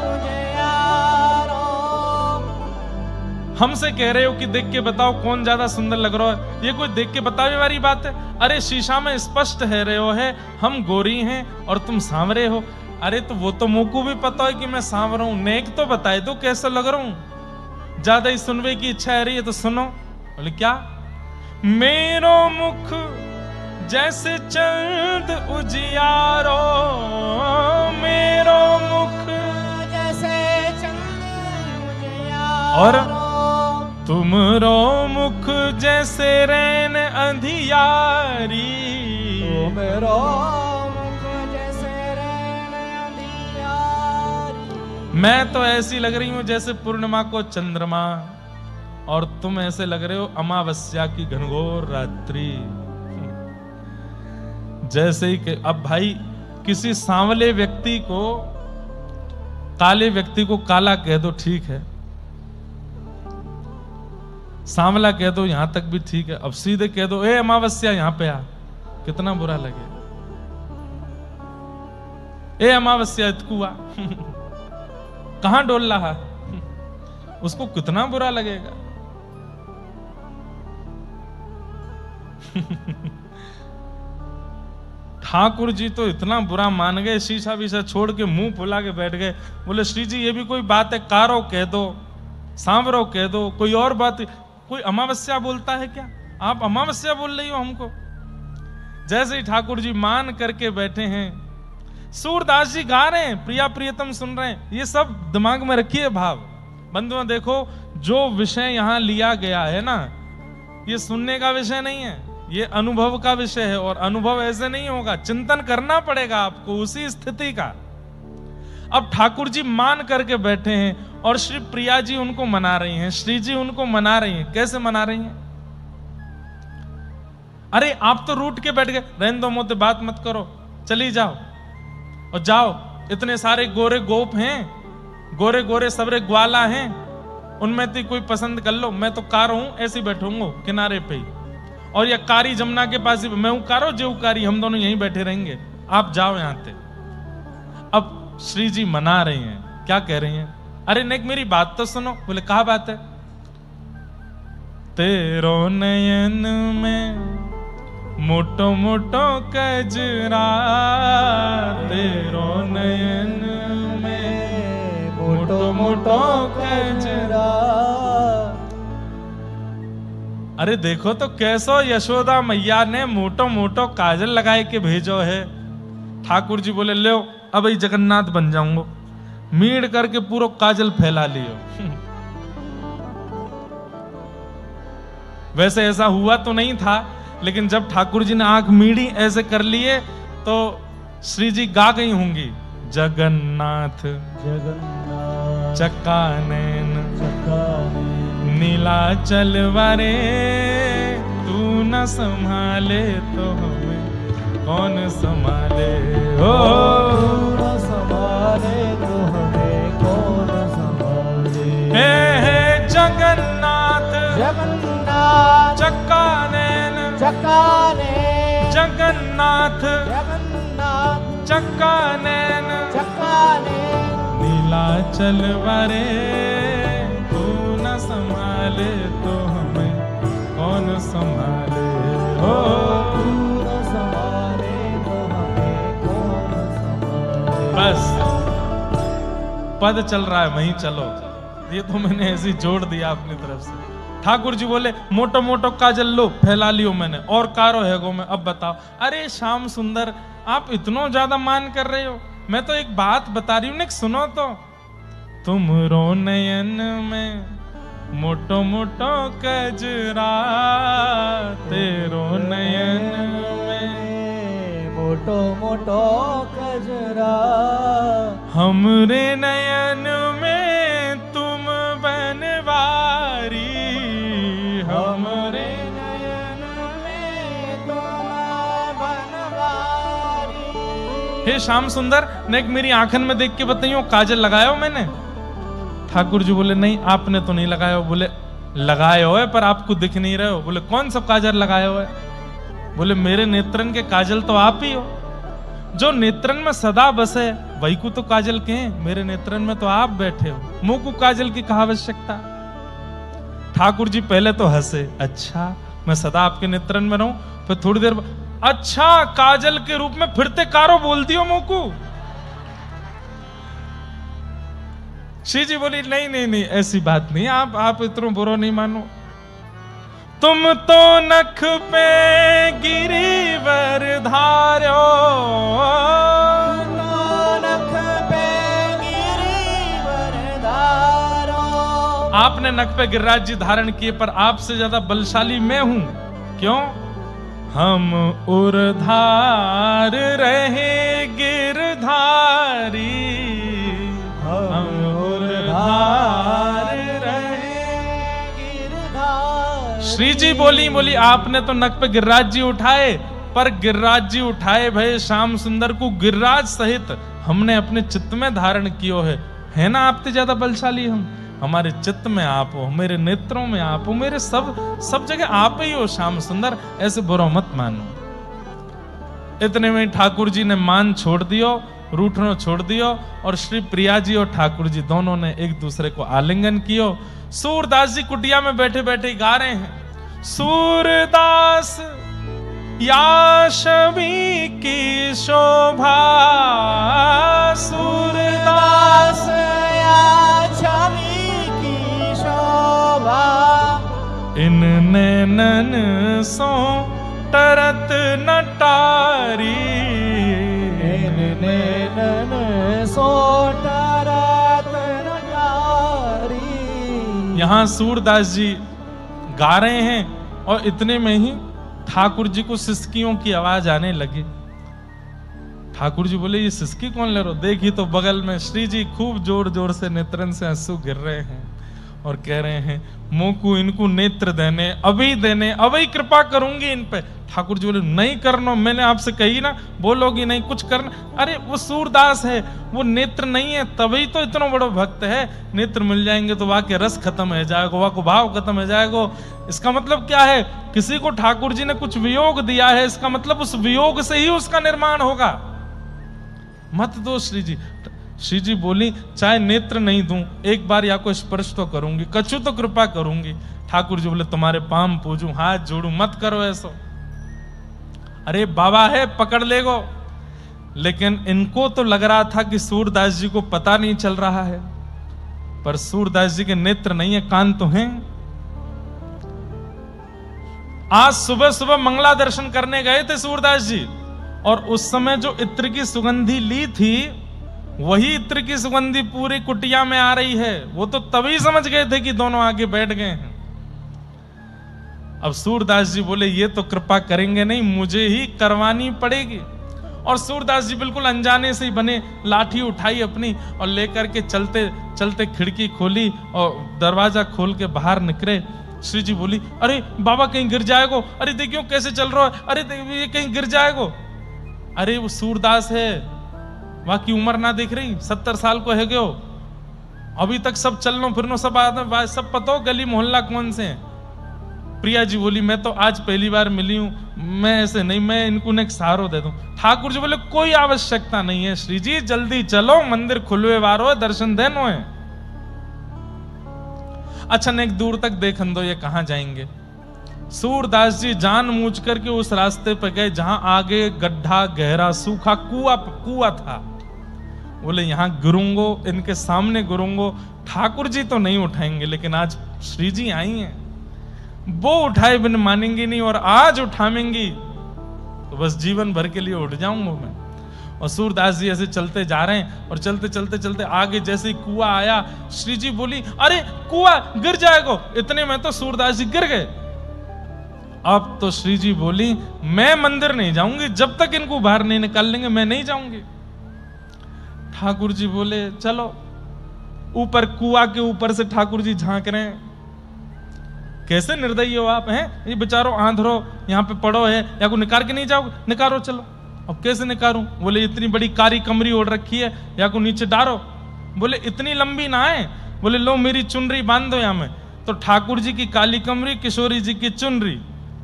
उजियारो। हमसे कह रहे हो कि देख के बताओ कौन ज्यादा सुंदर लग रहा है, ये कोई देख के बतावे वाली बात है? अरे शीशा में स्पष्ट है रहे हो है, हम गोरी हैं और तुम सांवरे हो। अरे तो वो तो मुंह को भी पता है कि मैं सांवरा हूं, नेक तो बताए दो कैसा लग रहा हूं। ज्यादा ही सुनने की इच्छा है रही है तो सुनो। बोले क्या? मेरो मुख जैसे चंद उजियारो, मेरो मुख जैसे चंद उजियारो, और तुमरो मुख जैसे रैन अंधियारी, तुमरो मुख जैसे रैन अंधियारी। मैं तो ऐसी लग रही हूं जैसे पूर्णिमा को चंद्रमा, और तुम ऐसे लग रहे हो अमावस्या की घनघोर रात्रि। जैसे ही कि अब भाई किसी सांवले व्यक्ति को, काले व्यक्ति को काला कह दो ठीक है, सांवला कह दो यहां तक भी ठीक है, अब सीधे कह दो ए अमावस्या यहां पे आ, कितना बुरा लगे। ए अमावस्या इतकुआ कहां डोल रहा, उसको कितना बुरा लगेगा। ठाकुर जी तो इतना बुरा मान गए, शीशा वीशा छोड़ के मुंह फुला के बैठ गए। बोले श्री जी ये भी कोई बात है, कारो कह दो, सांवरो कह दो, कोई और बात। कोई अमावस्या बोलता है क्या? आप अमावस्या बोल रही हो हमको। जैसे ही ठाकुर जी मान करके बैठे हैं, सूरदास जी गा रहे हैं, प्रिया प्रियतम सुन रहे हैं। ये सब दिमाग में रखिए भाव। बंधुओं देखो, जो विषय यहां लिया गया है ना, ये सुनने का विषय नहीं है, ये अनुभव का विषय है। और अनुभव ऐसे नहीं होगा, चिंतन करना पड़ेगा आपको उसी स्थिति का। अब ठाकुर जी मान करके बैठे हैं और श्री प्रिया जी उनको मना रही हैं, श्री जी उनको मना रही हैं। कैसे मना रही हैं? अरे आप तो रूठ के बैठ गए, रहने दो मोते, बात मत करो, चली जाओ और जाओ। इतने सारे गोरे गोप हैं, गोरे गोरे सबरे ग्वाला हैं, उनमें तो कोई पसंद कर लो। मैं तो कार हूं, ऐसे बैठूंगा किनारे पे ही, और या कारी जमुना के पास ही, मैं कारो जो कारी, हम दोनों यहीं बैठे रहेंगे, आप जाओ यहां से। अब श्री जी मना रही हैं, क्या कह रही हैं? अरे नेक मेरी बात तो सुनो। बोले कहा बात है? तेरो नयन में मोटो मोटो कजरा, तेरो नयन में मोटो मोटो कजरा, अरे देखो तो कैसो यशोदा मैया ने मोटो मोटो काजल लगाए के भेजो है। ठाकुर जी बोले लो अब ही जगन्नाथ बन जाऊंगो। मीड़ करके पूरा काजल फैला लियो। वैसे ऐसा हुआ तो नहीं था, लेकिन जब ठाकुर जी ने आंख मीड़ी ऐसे कर लिए तो श्री जी गा गई होंगी, जगन्नाथ जगन्नाथ चक्कानैन चक्कानैन नीलाचल वारे, तू न संभाले तो हमें कौन संभाले। हो कौन संभाले तो हमें कौन संभाले। हे जगन्नाथ जगन्नाथ चक्कानैन चक्कानैन जगन्नाथ जगन्नाथ चक्कानैन चक्कानैन नीलाचल वारे, तू न संभाले तो हमें कौन संभाले। हो कौन संभाले तो हमें कौन संभाले। बस पद चल रहा है, वहीं चलो। ये तो मैंने ऐसे जोड़ दिया अपनी तरफ से। ठाकुर जी बोले मोटो मोटो काजल लो फैला लियो मैंने, और कारो है गो में। अब बताओ, अरे श्याम सुंदर आप इतना ज्यादा मान कर रहे हो, मैं तो एक बात बता रही हूं ना, सुनो तो। तुमरो नयन में मोटो मोटो कजरा, तेरो नयन में मोटो मोटो कजरा, हमरे नयन में तुम बनवारी, हमरे नयन में तुम बनवारी। हे श्याम सुंदर ने एक मेरी आंखन में देख के बताइयो काजल लगाया हो मैंने। ठाकुर जी बोले नहीं आपने तो नहीं लगाया हो। बोले लगाए हो है पर आपको दिख नहीं रहे हो। बोले कौन सा काजल लगाए हो है। बोले मेरे नेत्रन के काजल तो आप ही हो, जो नेत्रन में सदा बसे वही को तो काजल के हैं, मेरे नेत्रन में तो आप बैठे हो, मुंह को काजल की कहा आवश्यकता। ठाकुर जी पहले तो हंसे, अच्छा मैं सदा आपके नेत्रन में रहूं। फिर थोड़ी देर अच्छा काजल के रूप में फिरते कारो बोल दियो मुंह को। श्री जी बोली नहीं नहीं नहीं ऐसी बात नहीं, आप इतना बुरा नहीं मानो। तुम तो नख पे गिरिवर धार्यो, नख पे गिरिवर धारो। आपने नख पे गिरिराज जी धारण किए, पर आपसे ज्यादा बलशाली मैं हूं। क्यों? हम उर्धार रहे गिरधारी, हम उर्धार रहे गिरधारी। श्री जी बोली आपने तो नख पे गिरिराज जी उठाए, पर गिरिराज जी उठाए भय श्याम सुंदर को गिरिराज सहित हमने अपने चित्त में धारण कियो है ना आपसे ज्यादा बलशाली हम। हमारे चित्त में आप हो, मेरे नेत्रों में आप हो, मेरे सब जगह आप ही हो श्याम सुंदर, ऐसे बुरा मत मानो। इतने में ठाकुर जी ने मान छोड़ दियो, रूठनो छोड़ दियो, और श्री प्रिया जी और ठाकुर जी दोनों ने एक दूसरे को आलिंगन कियो। सूरदास जी कुटिया में बैठे बैठे गा रहे हैं, सूरदास या छवि की शोभा, सूरदास या छवि की शोभा, इन नैनन सो तरत नटारी, इन नैनन सो तरत नटारी। यहां सूरदास जी गा रहे हैं और इतने में ही ठाकुर जी को सिसकियों की आवाज आने लगी। ठाकुर जी बोले ये सिसकी कौन ले रहे हो? देखी तो बगल में श्री जी खूब जोर जोर से नेत्रन से आंसू गिर रहे हैं और कह रहे हैं मुंह को इनको नेत्र देने, अभी कृपा करूंगी इन पे। ठाकुर जी बोले नहीं करना, मैंने आपसे कही ना, बोलोगी नहीं कुछ करना। अरे वो सूरदास है, वो नेत्र नहीं है, तभी तो इतना बड़ा भक्त है। नेत्र मिल जाएंगे तो वहां के रस खत्म हो जाएगा, वहां को भाव खत्म हो जाएगा। इसका मतलब क्या है? किसी को ठाकुर जी ने कुछ वियोग दिया है, इसका मतलब उस वियोग से ही उसका निर्माण होगा। मत दो श्री जी। श्री जी बोली चाहे नेत्र नहीं दूं, एक बार या को स्पर्श तो करूंगी, कछु तो कृपा करूंगी। ठाकुर जी बोले तुम्हारे पाम पूजूं, हाथ जोड़ूं, मत करो ऐसा। अरे बाबा है पकड़ लेगो। लेकिन इनको तो लग रहा था कि सूरदास जी को पता नहीं चल रहा है, पर सूरदास जी के नेत्र नहीं है, कान तो हैं। आज सुबह सुबह मंगला दर्शन करने गए थे सूरदास जी, और उस समय जो इत्र की सुगंधी ली थी वही इत्र की सुगंधी पूरी कुटिया में आ रही है। वो तो तभी समझ गए थे कि दोनों आगे बैठ गए हैं। अब सूरदास जी बोले ये तो कृपा करेंगे नहीं, मुझे ही करवानी पड़ेगी। और सूरदास जी बिल्कुल अनजाने से ही बने, लाठी उठाई अपनी और लेकर के चलते चलते खिड़की खोली और दरवाजा खोल के बाहर निकले। श्री जी बोली, अरे बाबा कहीं गिर जाएगो, अरे देखियो कैसे चल रहा है, अरे ये कहीं गिर जाएगो। अरे वो सूरदास है, वहां की उम्र ना देख रही, 70 साल को है गयो, अभी तक सब चलनो फिरनो सब आदमी सब पता हो गली मोहल्ला कौन से हैं। प्रिया जी बोली, मैं तो आज पहली बार मिली हूं, मैं ऐसे नहीं, मैं इनको एक सहारो दे दूं। ठाकुर जी बोले, कोई आवश्यकता नहीं है श्री जी, जल्दी चलो, मंदिर खुलवे वारो है, दर्शन देनो है। अच्छा नेक दूर तक देखन दो ये कहां जाएंगे। सूरदास जी जानबूझ करके उस रास्ते पर गए जहां आगे गड्ढा गहरा सूखा कुआ था। बोले यहां गिरूंगो, इनके सामने गिरूंगो, ठाकुर जी तो नहीं उठाएंगे, लेकिन आज श्री जी आई हैं, वो उठाए बिन मानेंगी नहीं, और आज उठाएंगी तो बस जीवन भर के लिए उठ जाऊंगा मैं। और सूरदास जी ऐसे चलते जा रहे हैं, और चलते चलते चलते आगे जैसे ही कुआं आया, श्री जी बोली, अरे कुआं गिर जाएगा। इतने में तो सूरदास जी गिर गए। अब तो श्री जी बोली, मैं मंदिर नहीं जाऊंगी, जब तक इनको बाहर नहीं निकाल लेंगे मैं नहीं जाऊंगी। ठाकुर जी बोले, चलो। ऊपर कुआं के ऊपर से ठाकुर जी झांक रहे हैं। कैसे निर्दयी हो आप, हैं ये बेचारो आंधरो यहाँ पे पड़ो है, या को निकाल के नहीं जाओगे, निकालो चलो। अब कैसे निकारूं? बोले इतनी बड़ी कारी कमरी ओढ़ रखी है, या को नीचे डारो। बोले इतनी लंबी ना है। बोले लो मेरी चुनरी बांध दो यहाँ में। तो ठाकुर जी की काली कमरी, किशोरी जी की चुनरी,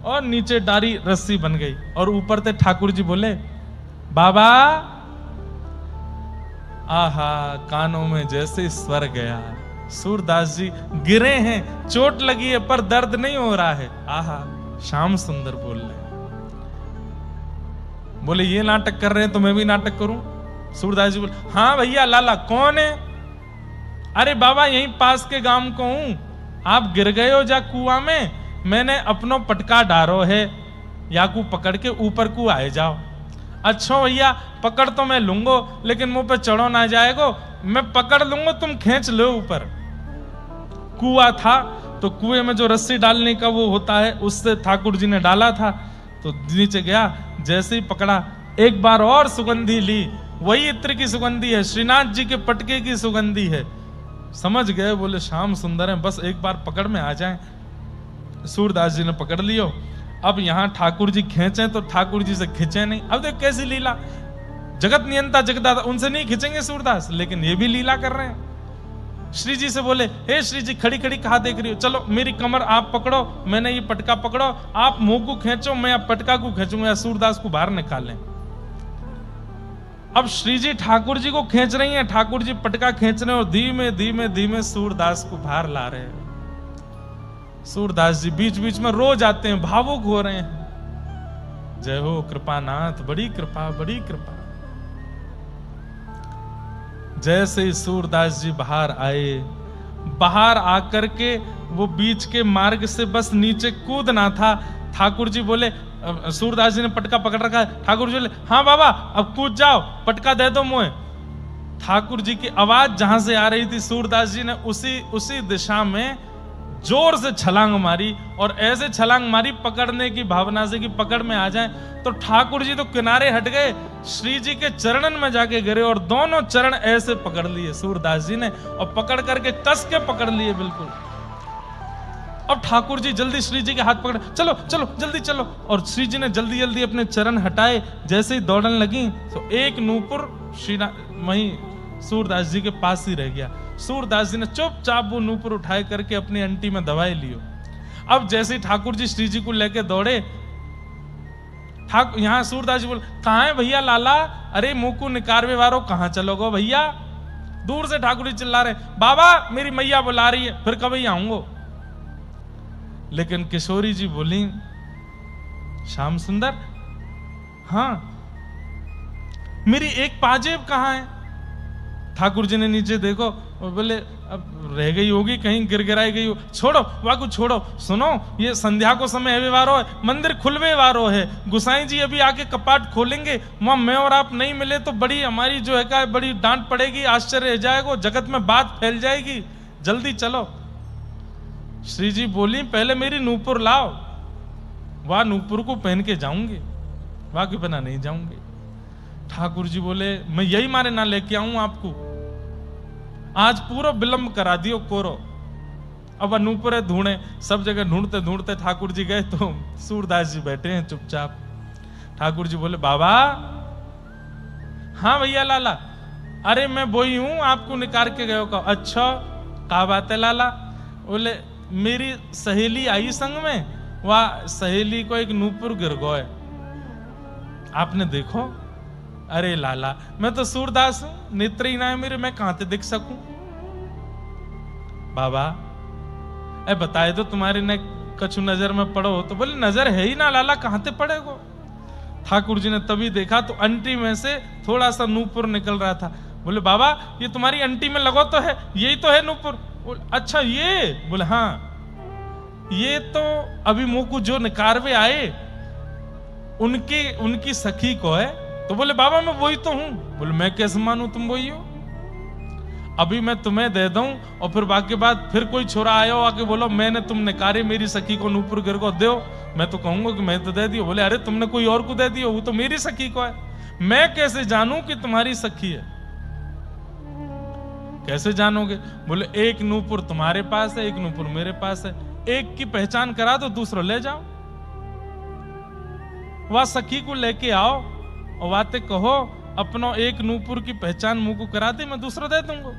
और नीचे डारी रस्सी बन गई, और ऊपर से ठाकुर जी बोले, बाबा आहा, कानों में जैसे स्वर गया। सूरदास जी गिरे हैं, चोट लगी है, पर दर्द नहीं हो रहा है। आहा, श्याम सुंदर बोल रहे। बोले ये नाटक कर रहे हैं तो मैं भी नाटक करूं। सूरदास जी बोले, हाँ भैया लाला कौन है? अरे बाबा यहीं पास के गांव को हूं, आप गिर गए हो जा कुआं में, मैंने अपनो पटका डारो है, या को पकड़ के ऊपर को आए जाओ। अच्छा भैया पकड़ तो मैं लूंगो, लेकिन मुंह पे चढ़ो ना जाएगो, मैं पकड़ लूंगा, तुम खींच लो ऊपर। कुआं था तो कुएं में जो रस्सी डालने का वो होता है, उससे ठाकुर जी ने डाला था, तो नीचे गया, जैसे ही पकड़ा, एक बार और सुगंधी ली, वही इत्र की सुगंधी है, श्रीनाथ जी के पटके की सुगंधी है। समझ गए, बोले श्याम सुंदर है, बस एक बार पकड़ में आ जाए। सूरदास जी ने पकड़ लियो। अब यहां ठाकुर जी खींचे तो ठाकुर जी से खींचे नहीं। अब देख कैसी लीला, जगत नियंता जगदाता, उनसे नहीं खींचेंगे सूरदास, लेकिन ये भी लीला कर रहे हैं। श्री जी से बोले, हे श्री जी खड़ी खड़ी कहां देख रही हो, चलो मेरी कमर आप पकड़ो, मैंने ये पटका पकड़ो, आप मुंह को खींचो, मैं पटका को खींचूंगा, या सूरदास को बाहर निकालें। अब श्री जी ठाकुर जी को खींच रही हैं, ठाकुर जी पटका खींच रहे हैं, और धीमे धीमे धीमे सूरदास को बाहर ला रहे हैं। सूरदास जी बीच बीच में रो जाते हैं, भावुक हो रहे हैं। जय हो कृपानाथ, बड़ी कृपा बड़ी कृपा। जैसे ही सूरदास जी बाहर आए, बाहर आकर के वो बीच के मार्ग से बस नीचे कूदना था। ठाकुर जी बोले, सूरदास जी ने पटका पकड़ रखा है, ठाकुर जी बोले, हाँ बाबा अब कूद जाओ, पटका दे दो मुझे। ठाकुर जी की आवाज जहां से आ रही थी, सूरदास जी ने उसी दिशा में जोर से छलांग मारी, और ऐसे छलांग मारी पकड़ने की भावना से कि पकड़ में आ जाए। तो ठाकुर जी तो किनारे हट गए, श्री जी के चरणन में जाके गिरे, और दोनों चरण ऐसे पकड़ लिए सूरदास जी ने, और पकड़ करके कस के पकड़ लिए बिल्कुल। अब ठाकुर जी जल्दी श्री जी के हाथ पकड़, चलो चलो जल्दी चलो, और श्री जी ने जल्दी जल्दी अपने चरण हटाए। जैसे ही दौड़ने लगी तो एक नूपुर वहीं सूरदास जी के पास ही रह गया। सूरदास जी ने चुपचाप वो नूपुर उठाए करके अपनी अंटी में दबाए लियो। अब जैसे ठाकुर जी श्री जी को लेके दौड़े, यहां सूरदास जी बोले, कहां है भैया लाला, अरे मुंह को निकारवे वारो, कहां चलोगो भैया। दूर से ठाकुर जी चिल्ला रहे, बाबा मेरी मैया बुला रही है, फिर कभी आऊंगो। लेकिन किशोरी जी बोली, श्याम सुंदर, हाँ मेरी एक पाजेब कहां है? ठाकुर जी ने नीचे देखो, और बोले अब रह गई होगी, कहीं गिर गिराई गई हो, छोड़ो वाकू छोड़ो। सुनो, ये संध्या को समय है वारो है, मंदिर खुलवे वारो है, गुसाई जी अभी आके कपाट खोलेंगे, वहां मैं और आप नहीं मिले तो बड़ी हमारी जो है का बड़ी डांट पड़ेगी, आश्चर्य रह जाएगा, जगत में बात फैल जाएगी, जल्दी चलो। श्री जी बोली पहले मेरी नूपुर लाओ, वह नूपुर को पहन के जाऊंगी, वहां के बिना नहीं जाऊंगी। ठाकुर जी बोले मैं यही मारे ना लेके आऊं आपको, आज पूरा विलंब करा दियो कोरो। अब नूपुर ढूंढे, सब जगह ढूंढते ढूंढते ठाकुर जी गए तो सूरदास जी बैठे हैं चुपचाप। ठाकुर जी बोले बाबा। हाँ भैया लाला, अरे मैं बोई हूं, आपको निकाल के गयो का। अच्छा क्या बात है लाला? बोले मेरी सहेली आई संग में, वह सहेली को एक नूपुर गिर गो है, आपने देखो? अरे लाला मैं तो सूरदास हूं, नेत्र ही ना है मेरे, मैं कहां से दिख सकूं? बाबा ए बताए तो तुम्हारे ने कछु नजर में पड़ो? तो बोले नजर है ही ना लाला, कहां से पड़ेगो? ठाकुर जी ने तभी देखा तो अंटी में से थोड़ा सा नूपुर निकल रहा था। बोले बाबा ये तुम्हारी अंटी में लगो तो है, यही तो है नूपुर। अच्छा ये? बोले हाँ, ये तो अभी मुंह को जो निकारवे आए उनकी सखी को है। तो बोले बाबा मैं वही तो हूं। बोले मैं कैसे मानूं तुम वही हो? अभी मैं तुम्हें दे दूं और फिर बाकी बात फिर कोई छोरा आयो आके बोलो मैंने तुम निकारे मेरी सखी को नूपुर गिर को दो, मैं तो कहूंगा कि मैं तो दे दियो। बोले अरे तुमने कोई और को दे दियो, वो तो मेरी सखी को है, मैं कैसे जानूं कि तुम्हारी सखी है? कैसे जानोगे? बोले एक नूपुर तुम्हारे पास है, एक नूपुर मेरे पास है, एक की पहचान करा दो, दूसरा ले जाओ। वह सखी को लेके आओ और बातें कहो, अपनो एक नूपुर की पहचान मुंह को करा दे, मैं दूसरा दे दूंगा।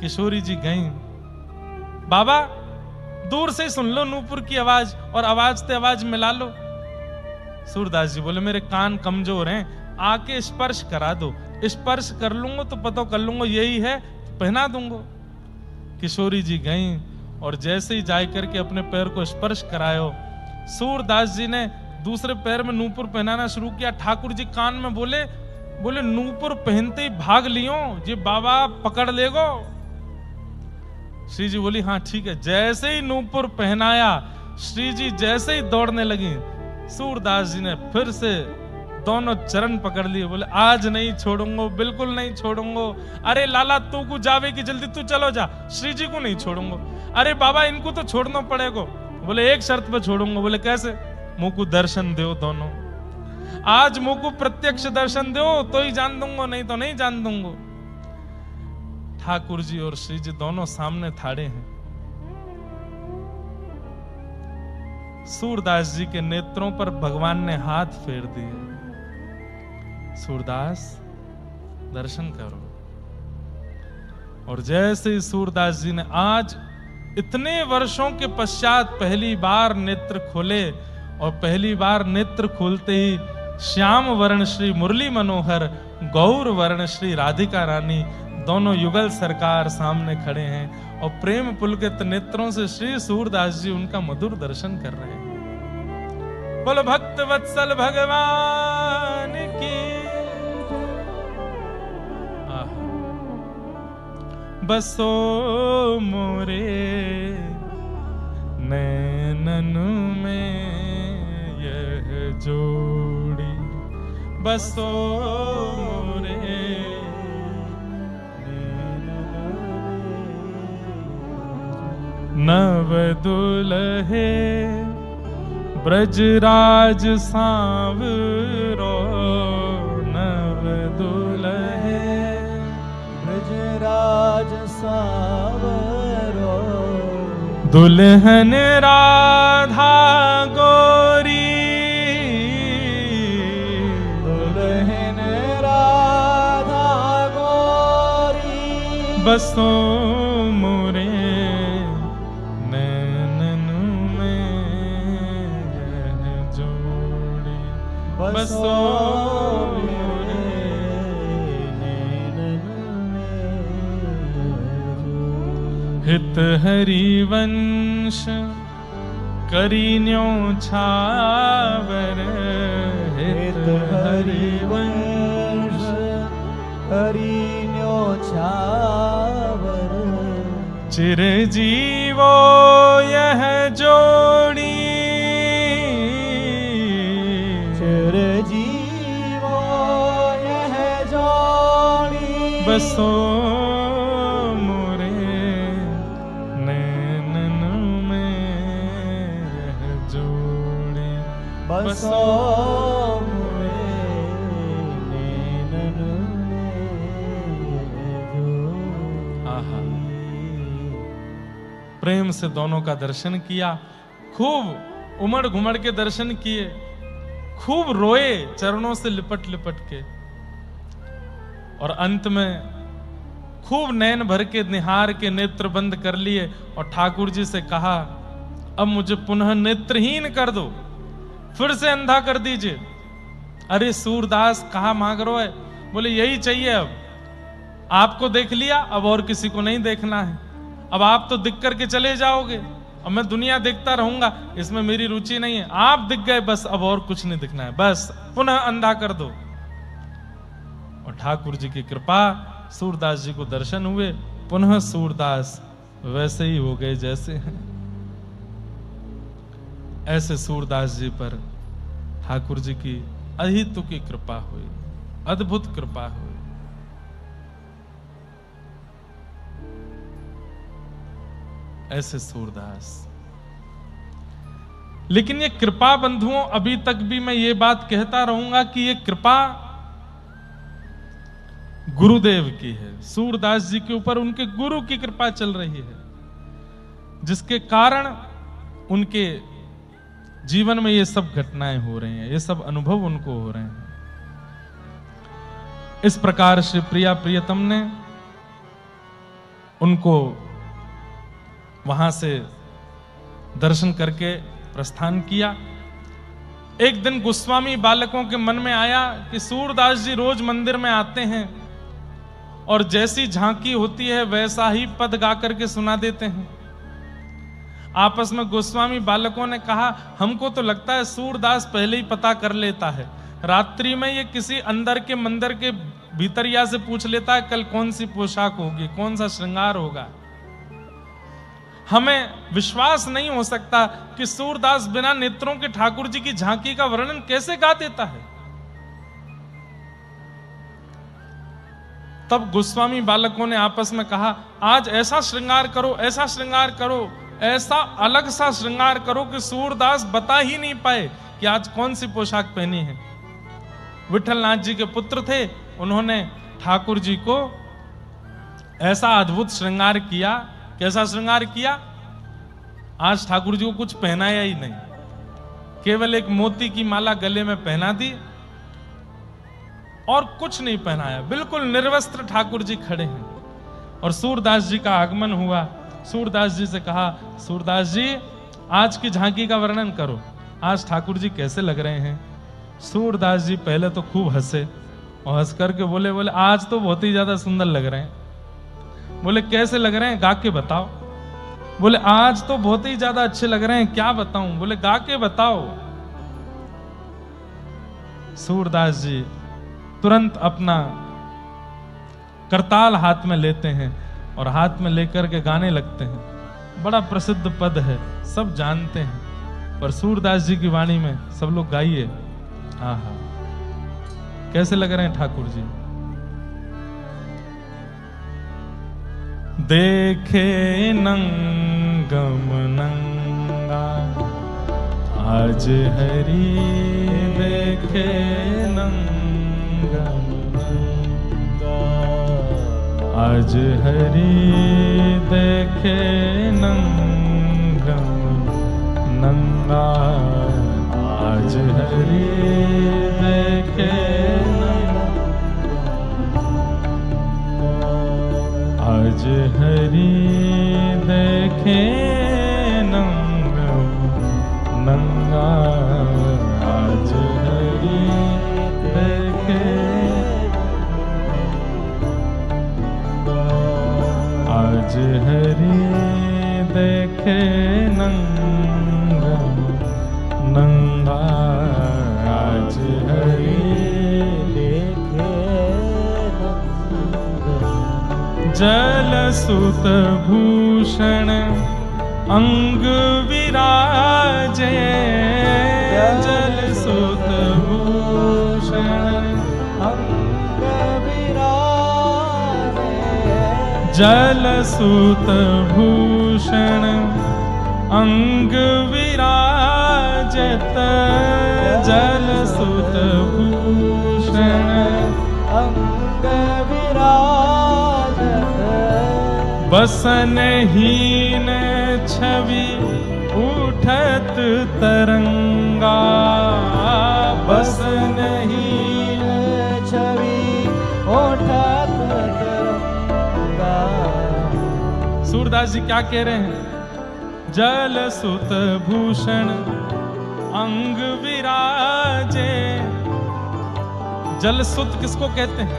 किशोरी जी गई, बाबा दूर से सुन लो नूपुर की आवाज और आवाज से आवाज मिला लो। सूरदास जी बोले मेरे कान कमजोर हैं, आके स्पर्श करा दो, स्पर्श कर लूंगा तो पता कर लूंगा यही है, तो पहना दूंगा। किशोरी जी गई और जैसे ही जाए करके अपने पैर को स्पर्श करायो, सूरदास जी ने दूसरे पैर में नूपुर पहनाना शुरू किया। ठाकुर जी कान में बोले नूपुर पहनते ही भाग लियो, ये बाबा पकड़ लेगो। श्री जी बोली हाँ ठीक है। जैसे ही नूपुर पहनाया, श्री जी जैसे ही दौड़ने लगी, सूरदास जी ने फिर से दोनों चरण पकड़ लिए। बोले आज नहीं छोड़ूंगा, बिल्कुल नहीं छोड़ूंगा। अरे लाला तू को जावे की जल्दी, तू चलो जा, श्री जी को नहीं छोड़ूंगा। अरे बाबा इनको तो छोड़ना पड़ेगा। बोले एक शर्त पे छोड़ूंगा। बोले कैसे? मुंह को दर्शन दो दोनों, आज मुंह को प्रत्यक्ष दर्शन दो तो ही जान दूंगा, नहीं तो नहीं जान दूंगा। ठाकुर जी और श्री जी दोनों सामने थाड़े हैं। सूरदास जी के नेत्रों पर भगवान ने हाथ फेर दिए। सूरदास दर्शन करो। और जैसे ही सूरदास जी ने आज इतने वर्षों के पश्चात पहली बार नेत्र खोले, और पहली बार नेत्र खोलते ही श्याम वर्ण श्री मुरली मनोहर, गौर वर्ण श्री राधिका रानी दोनों युगल सरकार सामने खड़े हैं और प्रेम पुलकित नेत्रों से श्री सूरदास जी उनका मधुर दर्शन कर रहे हैं। बोलो भक्त वत्सल भगवान की। बसो मोरे नैनन में यह जोड़ी, बसो मोरे नव दुल्हे ब्रजराज सांवरो, नव दुल्हे ब्रजराज सांवरो, दुल्हन राधा गोरी, दुल्हन राधा गोरी, बसो मोरे नैनन में यह जोड़ी, बसो मोरे नैनन में। हित हरि वंश करीन्यो छावर, हित हरि वंश करीन्यो छावर, चिरजीवो यह जोड़ी, चिरजीवो यह जोड़ी, बसो मोरे नैनन में यह जोड़ी, बसो मोरे नैनन में यह जोड़ी। आहा, प्रेम से दोनों का दर्शन किया, खूब उमड़ घुमड़ के दर्शन किए, खूब रोए चरणों से लिपट लिपट के, और अंत में खूब नैन भर के निहार के नेत्र बंद कर लिए और ठाकुर जी से कहा, अब मुझे पुनः नेत्रहीन कर दो, फिर से अंधा कर दीजिए। अरे सूरदास कहा मांग रहे है? बोले यही चाहिए, अब आपको देख लिया, अब और किसी को नहीं देखना है, अब आप तो दिख करके चले जाओगे, अब मैं दुनिया देखता रहूंगा, इसमें मेरी रुचि नहीं है, आप दिख गए बस, अब और कुछ नहीं दिखना है, बस पुनः अंधा कर दो। और ठाकुर जी की कृपा, सूरदास जी को दर्शन हुए, पुनः सूरदास वैसे ही हो गए जैसे हैं। ऐसे सूरदास जी पर ठाकुर जी की अहितु की कृपा हुई, अद्भुत कृपा हुई। ऐसे सूरदास। लेकिन ये कृपा बंधुओं, अभी तक भी मैं ये बात कहता रहूंगा कि ये कृपा गुरुदेव की है। सूरदास जी के ऊपर उनके गुरु की कृपा चल रही है, जिसके कारण उनके जीवन में ये सब घटनाएं हो रही हैं, ये सब अनुभव उनको हो रहे हैं। इस प्रकार श्री प्रिया प्रियतम ने उनको वहां से दर्शन करके प्रस्थान किया। एक दिन गोस्वामी बालकों के मन में आया कि सूरदास जी रोज मंदिर में आते हैं और जैसी झांकी होती है वैसा ही पद गा करके सुना देते हैं। आपस में गोस्वामी बालकों ने कहा, हमको तो लगता है सूरदास पहले ही पता कर लेता है, रात्रि में ये किसी अंदर के मंदिर के भीतरिया से पूछ लेता है कल कौन सी पोशाक होगी, कौन सा श्रृंगार होगा। हमें विश्वास नहीं हो सकता कि सूरदास बिना नेत्रों के ठाकुर जी की झांकी का वर्णन कैसे गा देता है। तब गोस्वामी बालकों ने आपस में कहा, आज ऐसा श्रृंगार करो, ऐसा श्रृंगार करो, ऐसा अलग सा श्रृंगार करो कि सूरदास बता ही नहीं पाए कि आज कौन सी पोशाक पहनी है। विठलनाथ जी के पुत्र थे, उन्होंने ठाकुर जी को ऐसा अद्भुत श्रृंगार किया। कैसा श्रृंगार किया? आज ठाकुर जी को कुछ पहनाया ही नहीं, केवल एक मोती की माला गले में पहना दी और कुछ नहीं पहनाया, बिल्कुल निर्वस्त्र ठाकुर जी खड़े हैं। और सूरदास जी का आगमन हुआ। सूरदास जी से कहा, सूरदास जी आज की झांकी का वर्णन करो, आज ठाकुर जी कैसे लग रहे हैं। सूरदास जी पहले तो खूब हंसे और हंस करके बोले आज तो बहुत ही ज्यादा सुंदर लग रहे हैं। बोले कैसे लग रहे हैं, गा के बताओ। बोले आज तो बहुत ही ज्यादा अच्छे लग रहे हैं, क्या बताऊं। बोले गा के बताओ। सूरदास जी तुरंत अपना करताल हाथ में लेते हैं और हाथ में लेकर के गाने लगते हैं। बड़ा प्रसिद्ध पद है, सब जानते हैं, पर सूरदास जी की वाणी में सब लोग गाइए। आहा, कैसे लग रहे हैं ठाकुर जी। देखे नंगम नंगा आज हरि, देखे नंगम नंगा आज हरि, देखे नंगम नंगा आज हरि, देखे आज हरि, देखे नंगम नंगा आज हरि, देखे आज हरि, देखे नंगम नंगा आज हरि, देखे जल सुत भूषण अंग विराजे, जल सुत भूषण अंग विराजे, जल सुत भूषण अंग विराजत, जल सुत भूषण अंग विराजत, बसनहीन छवि उठत तरंगा, बसनहीन छवि उठत तरंगा। सूरदास जी क्या कह रहे हैं? जल सुत भूषण अंग विराजे। जलसुत किसको कहते हैं?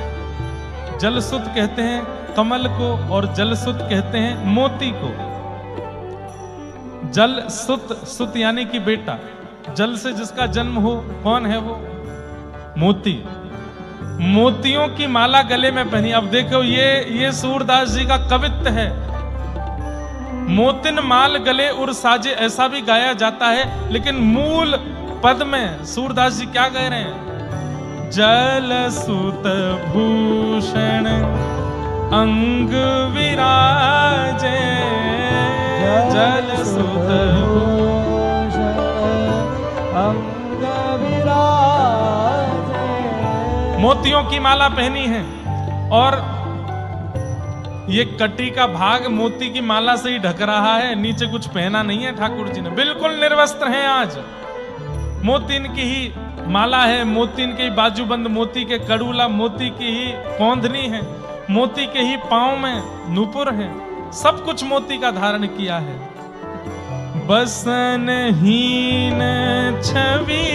जलसुत कहते हैं कमल को, और जलसुत कहते हैं मोती को। जलसुत, सुत यानी कि बेटा, जल से जिसका जन्म हो, कौन है वो? मोती। मोतियों की माला गले में पहनी। अब देखो ये सूरदास जी का कवित्व है। मोतिन माल गले उर साजे, ऐसा भी गाया जाता है, लेकिन मूल पद में सूरदास जी क्या कह रहे हैं? जल सुत भूषण अंग विराजे, जल सुत भूषण अंग विराजे। मोतियों की माला पहनी है, और ये कटी का भाग मोती की माला से ही ढक रहा है, नीचे कुछ पहना नहीं है ठाकुर जी ने, बिल्कुल निर्वस्त्र हैं आज। मोतीन की ही माला है, मोतीन के ही बाजूबंद, मोती के कड़ूला, मोती की ही कौंधनी है, मोती के ही पांव में नूपुर है, सब कुछ मोती का धारण किया है। बसनहीन छवि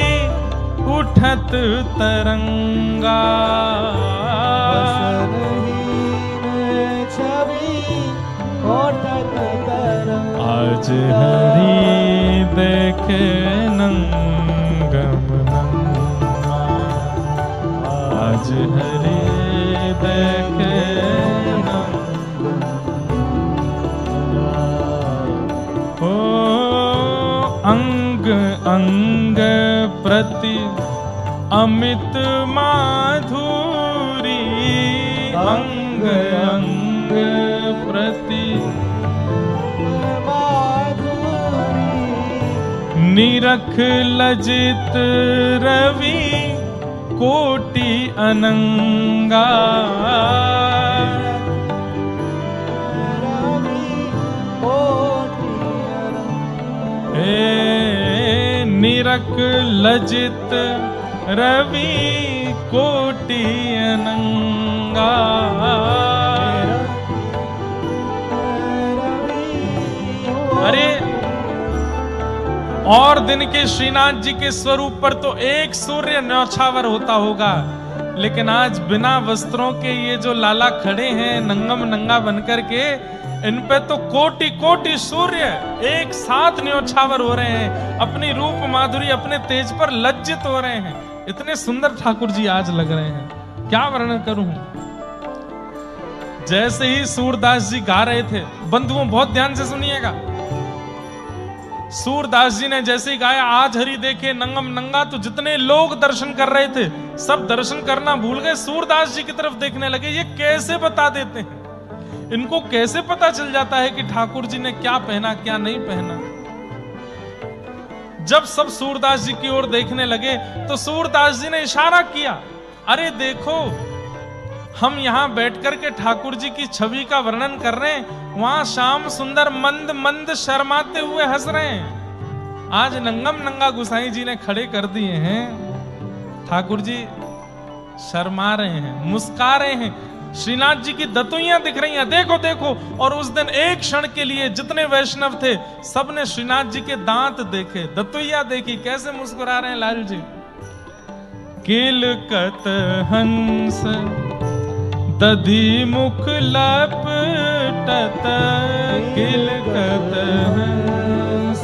उठत तरंगा, आज हरि देखे नंगम नंगा, आज हरि देखे नंगम नंगा। ओ अंग अंग प्रति अमित माधुरी, अंग अंग प्रति निरख लजित रवि कोटि अनंगा, हे निरख लजित रवि कोटि अनंगा। अरे और दिन के श्रीनाथ जी के स्वरूप पर तो एक सूर्य न्यौछावर होता होगा, लेकिन आज बिना वस्त्रों के ये जो लाला खड़े हैं नंगम नंगा बनकर के, इन पे तो कोटि कोटि सूर्य एक साथ न्यौछावर हो रहे हैं, अपनी रूप माधुरी, अपने तेज पर लज्जित हो रहे हैं। इतने सुंदर ठाकुर जी आज लग रहे हैं, क्या वर्णन करूं। जैसे ही सूरदास जी गा रहे थे, बंधुओं बहुत ध्यान से सुनिएगा, सूरदास जी ने जैसे ही गाया आज हरि देखे नंगम नंगा, तो जितने लोग दर्शन कर रहे थे सब दर्शन करना भूल गए, सूरदास जी की तरफ देखने लगे। ये कैसे बता देते हैं, इनको कैसे पता चल जाता है कि ठाकुर जी ने क्या पहना क्या नहीं पहना। जब सब सूरदास जी की ओर देखने लगे तो सूरदास जी ने इशारा किया, अरे देखो हम यहां बैठकर के ठाकुर जी की छवि का वर्णन कर रहे हैं, वहां श्याम सुंदर मंद मंद शर्माते हुए हंस रहे हैं। आज नंगम नंगा गुसाई जी ने खड़े कर दिए हैं, ठाकुर जी शर्मा रहे हैं, मुस्का रहे हैं, श्रीनाथ जी की दतुइयां दिख रही हैं, देखो देखो। और उस दिन एक क्षण के लिए जितने वैष्णव थे सबने श्रीनाथ जी के दांत देखे, दतुइया देखी, कैसे मुस्कुरा रहे हैं लाल जी। किलकत हंस दधि मुख लपटत, किलकत हंस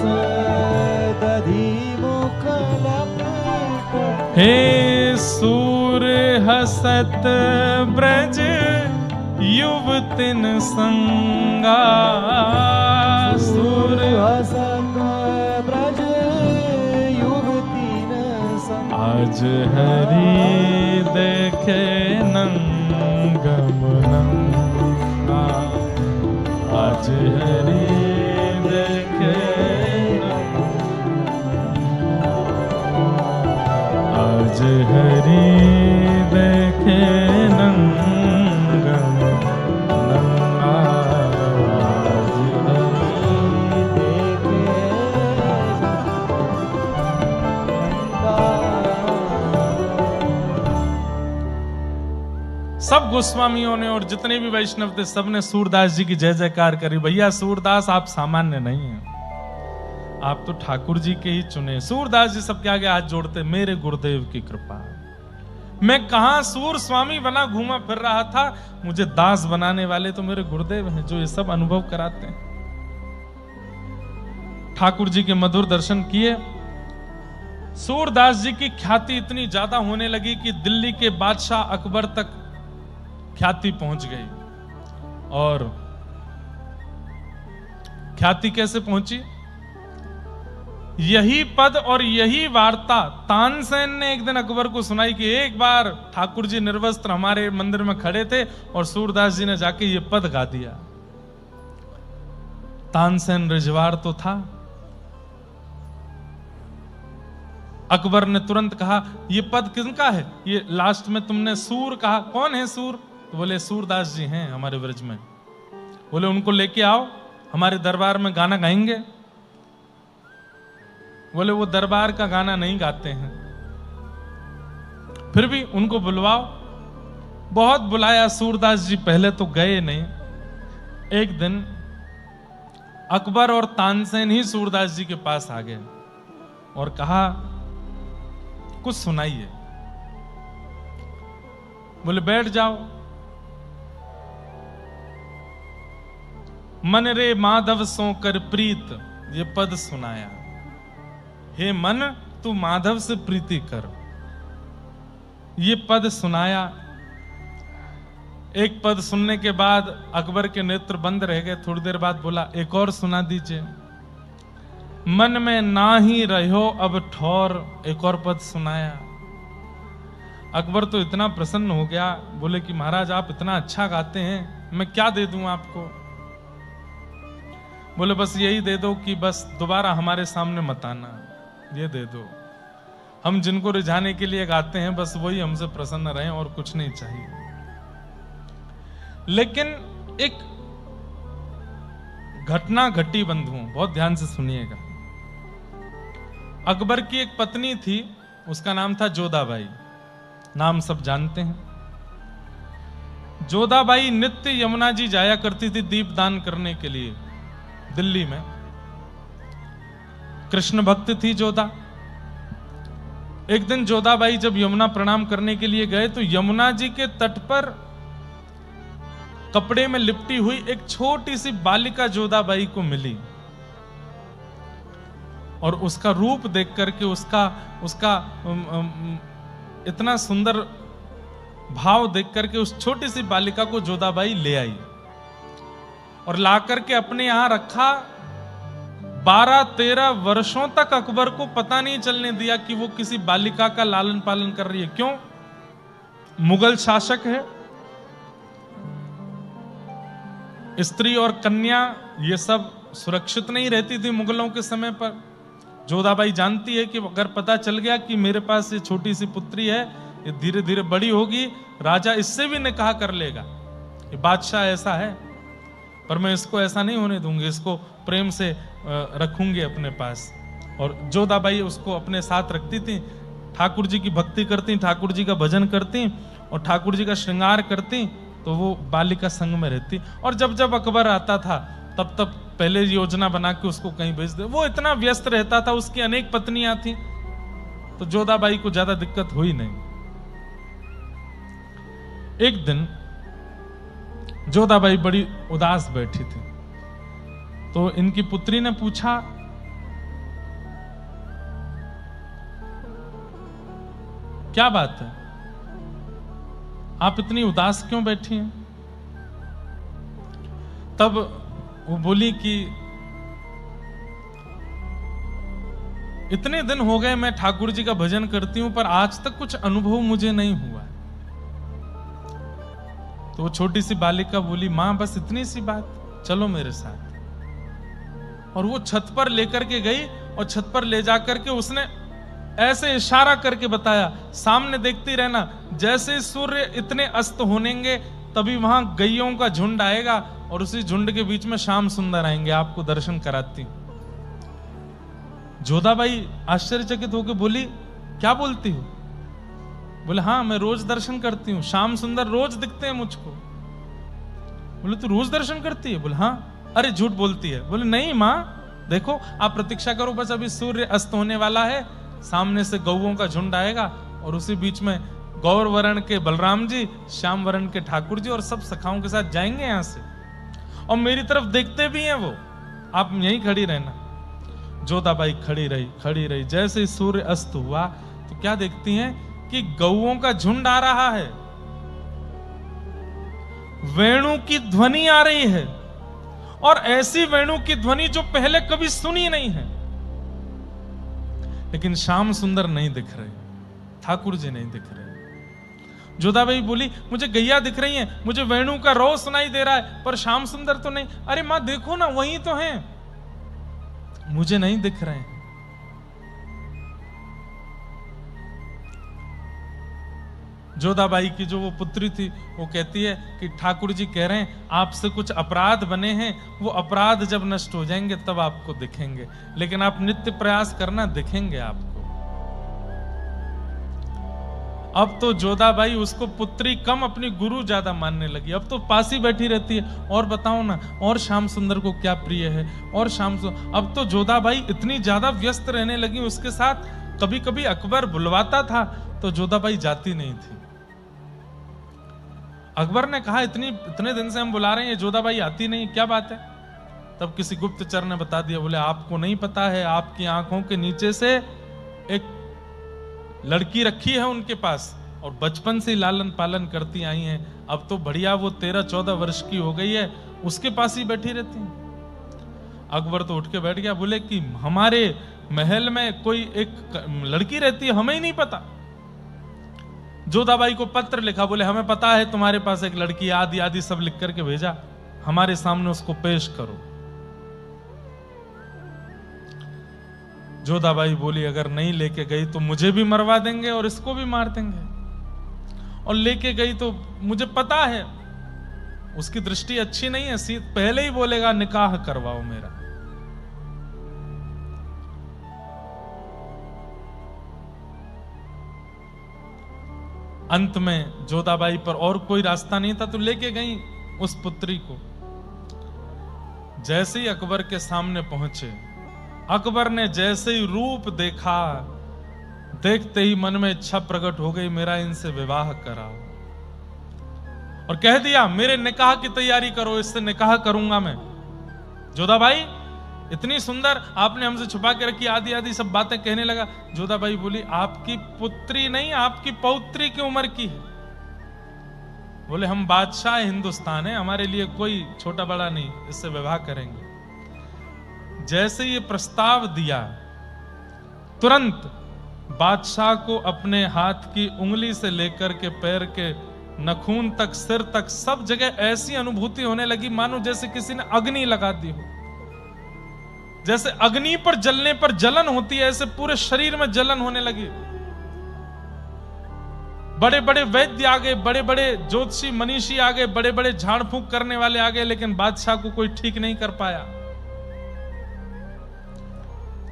दधि मुख लपटत, हे सूर हसत ब्रज युवतिन संगा सुर हसत ब्रज युवतीन संग। आज हरि देखे नंगम नंगा, आज हरि देखे आज हरि देखे नंगम नंगा, आज हरि देखे सब गोस्वामियों ने और जितने भी वैष्णव थे सबने सूरदास जी की जय जयकार करी। भैया सूरदास आप सामान्य नहीं हैं, आप तो ठाकुर जी के ही चुने। सूरदास जी सबके आगे हाथ जोड़ते, मेरे गुरुदेव की कृपा। मैं कहां सूर स्वामी बना घूमा फिर रहा था, मुझे दास बनाने वाले तो मेरे गुरुदेव हैं जो ये सब अनुभव कराते हैं। ठाकुर जी के मधुर दर्शन किए। सूरदास जी की ख्याति इतनी ज्यादा होने लगी कि दिल्ली के बादशाह अकबर तक ख्याति पहुंच गई। और ख्याति कैसे पहुंची? यही पद और यही वार्ता तानसेन ने एक दिन अकबर को सुनाई कि एक बार ठाकुर जी निर्वस्त्र हमारे मंदिर में खड़े थे और सूरदास जी ने जाके ये पद गा दिया। तानसेन रिजवार तो था। अकबर ने तुरंत कहा, ये पद किसका है? ये लास्ट में तुमने सूर कहा, कौन है सूर? तो बोले सूरदास जी हैं हमारे ब्रज में। बोले उनको लेके आओ, हमारे दरबार में गाना गाएंगे। बोले वो दरबार का गाना नहीं गाते हैं, फिर भी उनको बुलवाओ। बहुत बुलाया, सूरदास जी पहले तो गए नहीं। एक दिन अकबर और तानसेन ही सूरदास जी के पास आ गए और कहा, कुछ सुनाइए। बोले बैठ जाओ। मन रे माधव सो कर प्रीत, ये पद सुनाया। हे मन तू माधव से प्रीति कर, ये पद सुनाया। एक पद सुनने के बाद अकबर के नेत्र बंद रह गए। थोड़ी देर बाद बोला, एक और सुना दीजिए। मन में ना ही रहो अब ठौर, एक और पद सुनाया। अकबर तो इतना प्रसन्न हो गया, बोले कि महाराज आप इतना अच्छा गाते हैं, मैं क्या दे दूं आपको? बोले बस यही दे दो कि बस दोबारा हमारे सामने मत आना, ये दे दो। हम जिनको रिझाने के लिए गाते हैं बस वही हमसे प्रसन्न रहें और कुछ नहीं चाहिए। लेकिन एक घटना घटी बंधुओं, बहुत ध्यान से सुनिएगा। अकबर की एक पत्नी थी, उसका नाम था जोधाबाई। नाम सब जानते हैं। जोधाबाई नित्य यमुना जी जाया करती थी दीपदान करने के लिए दिल्ली में। कृष्ण भक्त थी जोधा। एक दिन जोधाबाई जब यमुना प्रणाम करने के लिए गए तो यमुना जी के तट पर कपड़े में लिपटी हुई एक छोटी सी बालिका जोधाबाई को मिली और उसका रूप देख करके उसका इतना सुंदर भाव देख करके उस छोटी सी बालिका को जोधाबाई ले आई और ला करके अपने यहां रखा। 12-13 वर्षों तक अकबर को पता नहीं चलने दिया कि वो किसी बालिका का लालन पालन कर रही है। क्यों? मुगल शासक है, स्त्री और कन्या ये सब सुरक्षित नहीं रहती थी मुगलों के समय पर। जोधाबाई जानती है कि अगर पता चल गया कि मेरे पास ये छोटी सी पुत्री है, ये धीरे धीरे बड़ी होगी, राजा इससे भी निकाह कर लेगा, ये बादशाह ऐसा है, पर मैं इसको ऐसा नहीं होने दूंगी, इसको प्रेम से रखूंगी अपने पास। और जोधाबाई उसको अपने साथ रखती थी, ठाकुर जी की भक्ति करती, ठाकुर जी का भजन करती और ठाकुर जी का श्रृंगार करती, तो वो बालिका संग में रहती। और जब जब अकबर आता था तब तब पहले योजना बना के उसको कहीं भेज दे। वो इतना व्यस्त रहता था, उसकी अनेक पत्नियां थी, तो जोधाबाई को ज्यादा दिक्कत हुई नहीं। एक दिन जोधाबाई बड़ी उदास बैठी थी, तो इनकी पुत्री ने पूछा, क्या बात है, आप इतनी उदास क्यों बैठी हैं? तब वो बोली कि इतने दिन हो गए मैं ठाकुर जी का भजन करती हूं, पर आज तक कुछ अनुभव मुझे नहीं हुआ। तो वो छोटी सी बालिका बोली, मां बस इतनी सी बात, चलो मेरे साथ। और वो छत पर लेकर के गई और छत पर ले जाकर के उसने ऐसे इशारा करके बताया, सामने देखती रहना, जैसे सूर्य इतने अस्त होनेंगे तभी वहां गैयों का झुंड आएगा और उसी झुंड के बीच में श्याम सुंदर आएंगे, आपको दर्शन कराती। जोधाबाई आश्चर्यचकित होकर बोली, क्या बोलती हो? बोले, हाँ मैं रोज दर्शन करती हूँ, श्याम सुंदर रोज दिखते हैं मुझको। बोले, तू रोज दर्शन करती है? बोले, हाँ। अरे झूठ बोलती है। बोले, नहीं माँ, देखो आप प्रतीक्षा करो, बस अभी सूर्य अस्त होने वाला है, सामने से गौओं का झुंड आएगा और उसी बीच में गौर वर्ण के बलराम जी, श्याम वर्ण के ठाकुर जी और सब सखाओं के साथ जाएंगे यहां से, और मेरी तरफ देखते भी हैं वो, आप यहीं खड़ी रहना। जोधाबाई खड़ी रही। जैसे सूर्य अस्त हुआ तो क्या देखती हैं कि गौओं का झुंड आ रहा है, वेणु की ध्वनि आ रही है, और ऐसी वेणु की ध्वनि जो पहले कभी सुनी नहीं है। लेकिन श्याम सुंदर नहीं दिख रहे, ठाकुर जी नहीं दिख रहे। जोधाबाई बोली, मुझे गैया दिख रही हैं, मुझे वेणु का रो सुनाई दे रहा है, पर श्याम सुंदर तो नहीं। अरे मां देखो ना, वही तो हैं, मुझे नहीं दिख रहे हैं। जोधाबाई की जो वो पुत्री थी वो कहती है कि ठाकुर जी कह रहे हैं आपसे कुछ अपराध बने हैं, वो अपराध जब नष्ट हो जाएंगे तब आपको दिखेंगे, लेकिन आप नित्य प्रयास करना, दिखेंगे आपको। अब तो जोधाबाई उसको पुत्री कम अपनी गुरु ज्यादा मानने लगी, अब तो पास ही बैठी रहती है, और बताओ ना, और श्याम सुंदर को क्या प्रिय है, और अब तो जोधाबाई इतनी ज्यादा व्यस्त रहने लगी उसके साथ, कभी कभी अकबर बुलवाता था तो जोधाबाई जाती नहीं थी। अकबर ने कहा, इतने दिन से हम बुला रहे हैं, जोधाबाई आती नहीं, क्या बात है? तब किसी गुप्तचर ने बता दिया, बोले आपको नहीं पता है, आपकी आंखों के नीचे से एक लड़की रखी है उनके पास, और बचपन से लालन पालन करती आई हैं, अब तो बढ़िया वो 13-14 वर्ष की हो गई है, उसके पास ही बैठी रहती है। अकबर तो उठ के बैठ गया, बोले कि हमारे महल में कोई एक लड़की रहती है, हमें ही नहीं पता। जोधाबाई को पत्र लिखा, बोले हमें पता है तुम्हारे पास एक लड़की, आदि आदि सब लिख करके भेजा, हमारे सामने उसको पेश करो। जोधाबाई बोली, अगर नहीं लेके गई तो मुझे भी मरवा देंगे और इसको भी मार देंगे, और लेके गई तो मुझे पता है उसकी दृष्टि अच्छी नहीं है, पहले ही बोलेगा निकाह करवाओ मेरा। अंत में जोधाबाई पर और कोई रास्ता नहीं था तो लेके गई उस पुत्री को। जैसे ही अकबर के सामने पहुंचे, अकबर ने जैसे ही रूप देखा, देखते ही मन में इच्छा प्रकट हो गई, मेरा इनसे विवाह कराओ, और कह दिया मेरे निकाह की तैयारी करो, इससे निकाह करूंगा मैं। जोधाबाई इतनी सुंदर, आपने हमसे छुपा के रखी, आदि आदि सब बातें कहने लगा। जोधाबाई बोली, आपकी पुत्री नहीं, आपकी पौत्री की उम्र की है। बोले हम बादशाह हिंदुस्तान है, हमारे लिए कोई छोटा बड़ा नहीं, इससे विवाह करेंगे। जैसे ये प्रस्ताव दिया, तुरंत बादशाह को अपने हाथ की उंगली से लेकर के पैर के नखून तक, सिर तक, सब जगह ऐसी अनुभूति होने लगी मानो जैसे किसी ने अग्नि लगा दी हो। जैसे अग्नि पर जलने पर जलन होती है, ऐसे पूरे शरीर में जलन होने लगी। बड़े बड़े वैद्य आ गए, बड़े बड़े ज्योतिषी मनीषी आ गए, बड़े बड़े झाड़ फूंक करने वाले आ गए, लेकिन बादशाह को कोई ठीक नहीं कर पाया।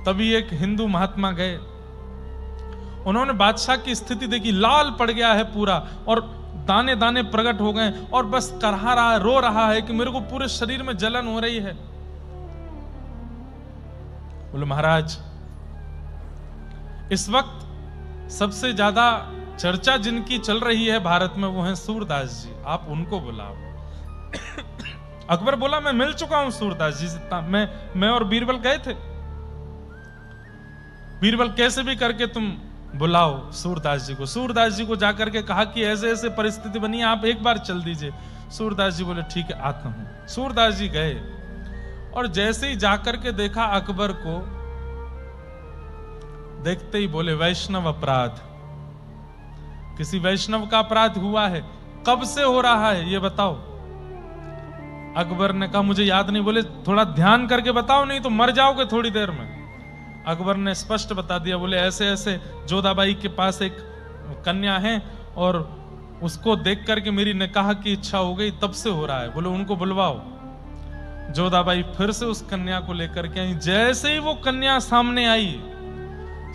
तभी एक हिंदू महात्मा गए, उन्होंने बादशाह की स्थिति देखी, लाल पड़ गया है पूरा, और दाने दाने प्रकट हो गए, और बस करहा रहा है, रो रहा है कि मेरे को पूरे शरीर में जलन हो रही है। बोले महाराज, इस वक्त सबसे ज्यादा चर्चा जिनकी चल रही है भारत में वो हैं सूरदास जी, आप उनको बुलाओ। अकबर बोला मैं मिल चुका हूं सूरदास जी से, मैं और बीरबल गए थे। बीरबल कैसे भी करके तुम बुलाओ सूरदास जी को। सूरदास जी को जाकर के कहा कि ऐसे ऐसे परिस्थिति बनी, आप एक बार चल दीजिए। सूरदास जी बोले ठीक है आता हूं। सूरदास जी गए और जैसे ही जाकर के देखा अकबर को, देखते ही बोले वैष्णव अपराध, किसी वैष्णव का अपराध हुआ है, कब से हो रहा है ये बताओ। अकबर ने कहा मुझे याद नहीं। बोले थोड़ा ध्यान करके बताओ नहीं तो मर जाओगे थोड़ी देर में। अकबर ने स्पष्ट बता दिया। बोले ऐसे ऐसे जोधाबाई के पास एक कन्या है और उसको देख करके मेरी निकाह की इच्छा हो गई, तब से हो रहा है। बोले उनको बुलवाओ। जोधाबाई फिर से उस कन्या को लेकर के आई। जैसे ही वो कन्या सामने आई,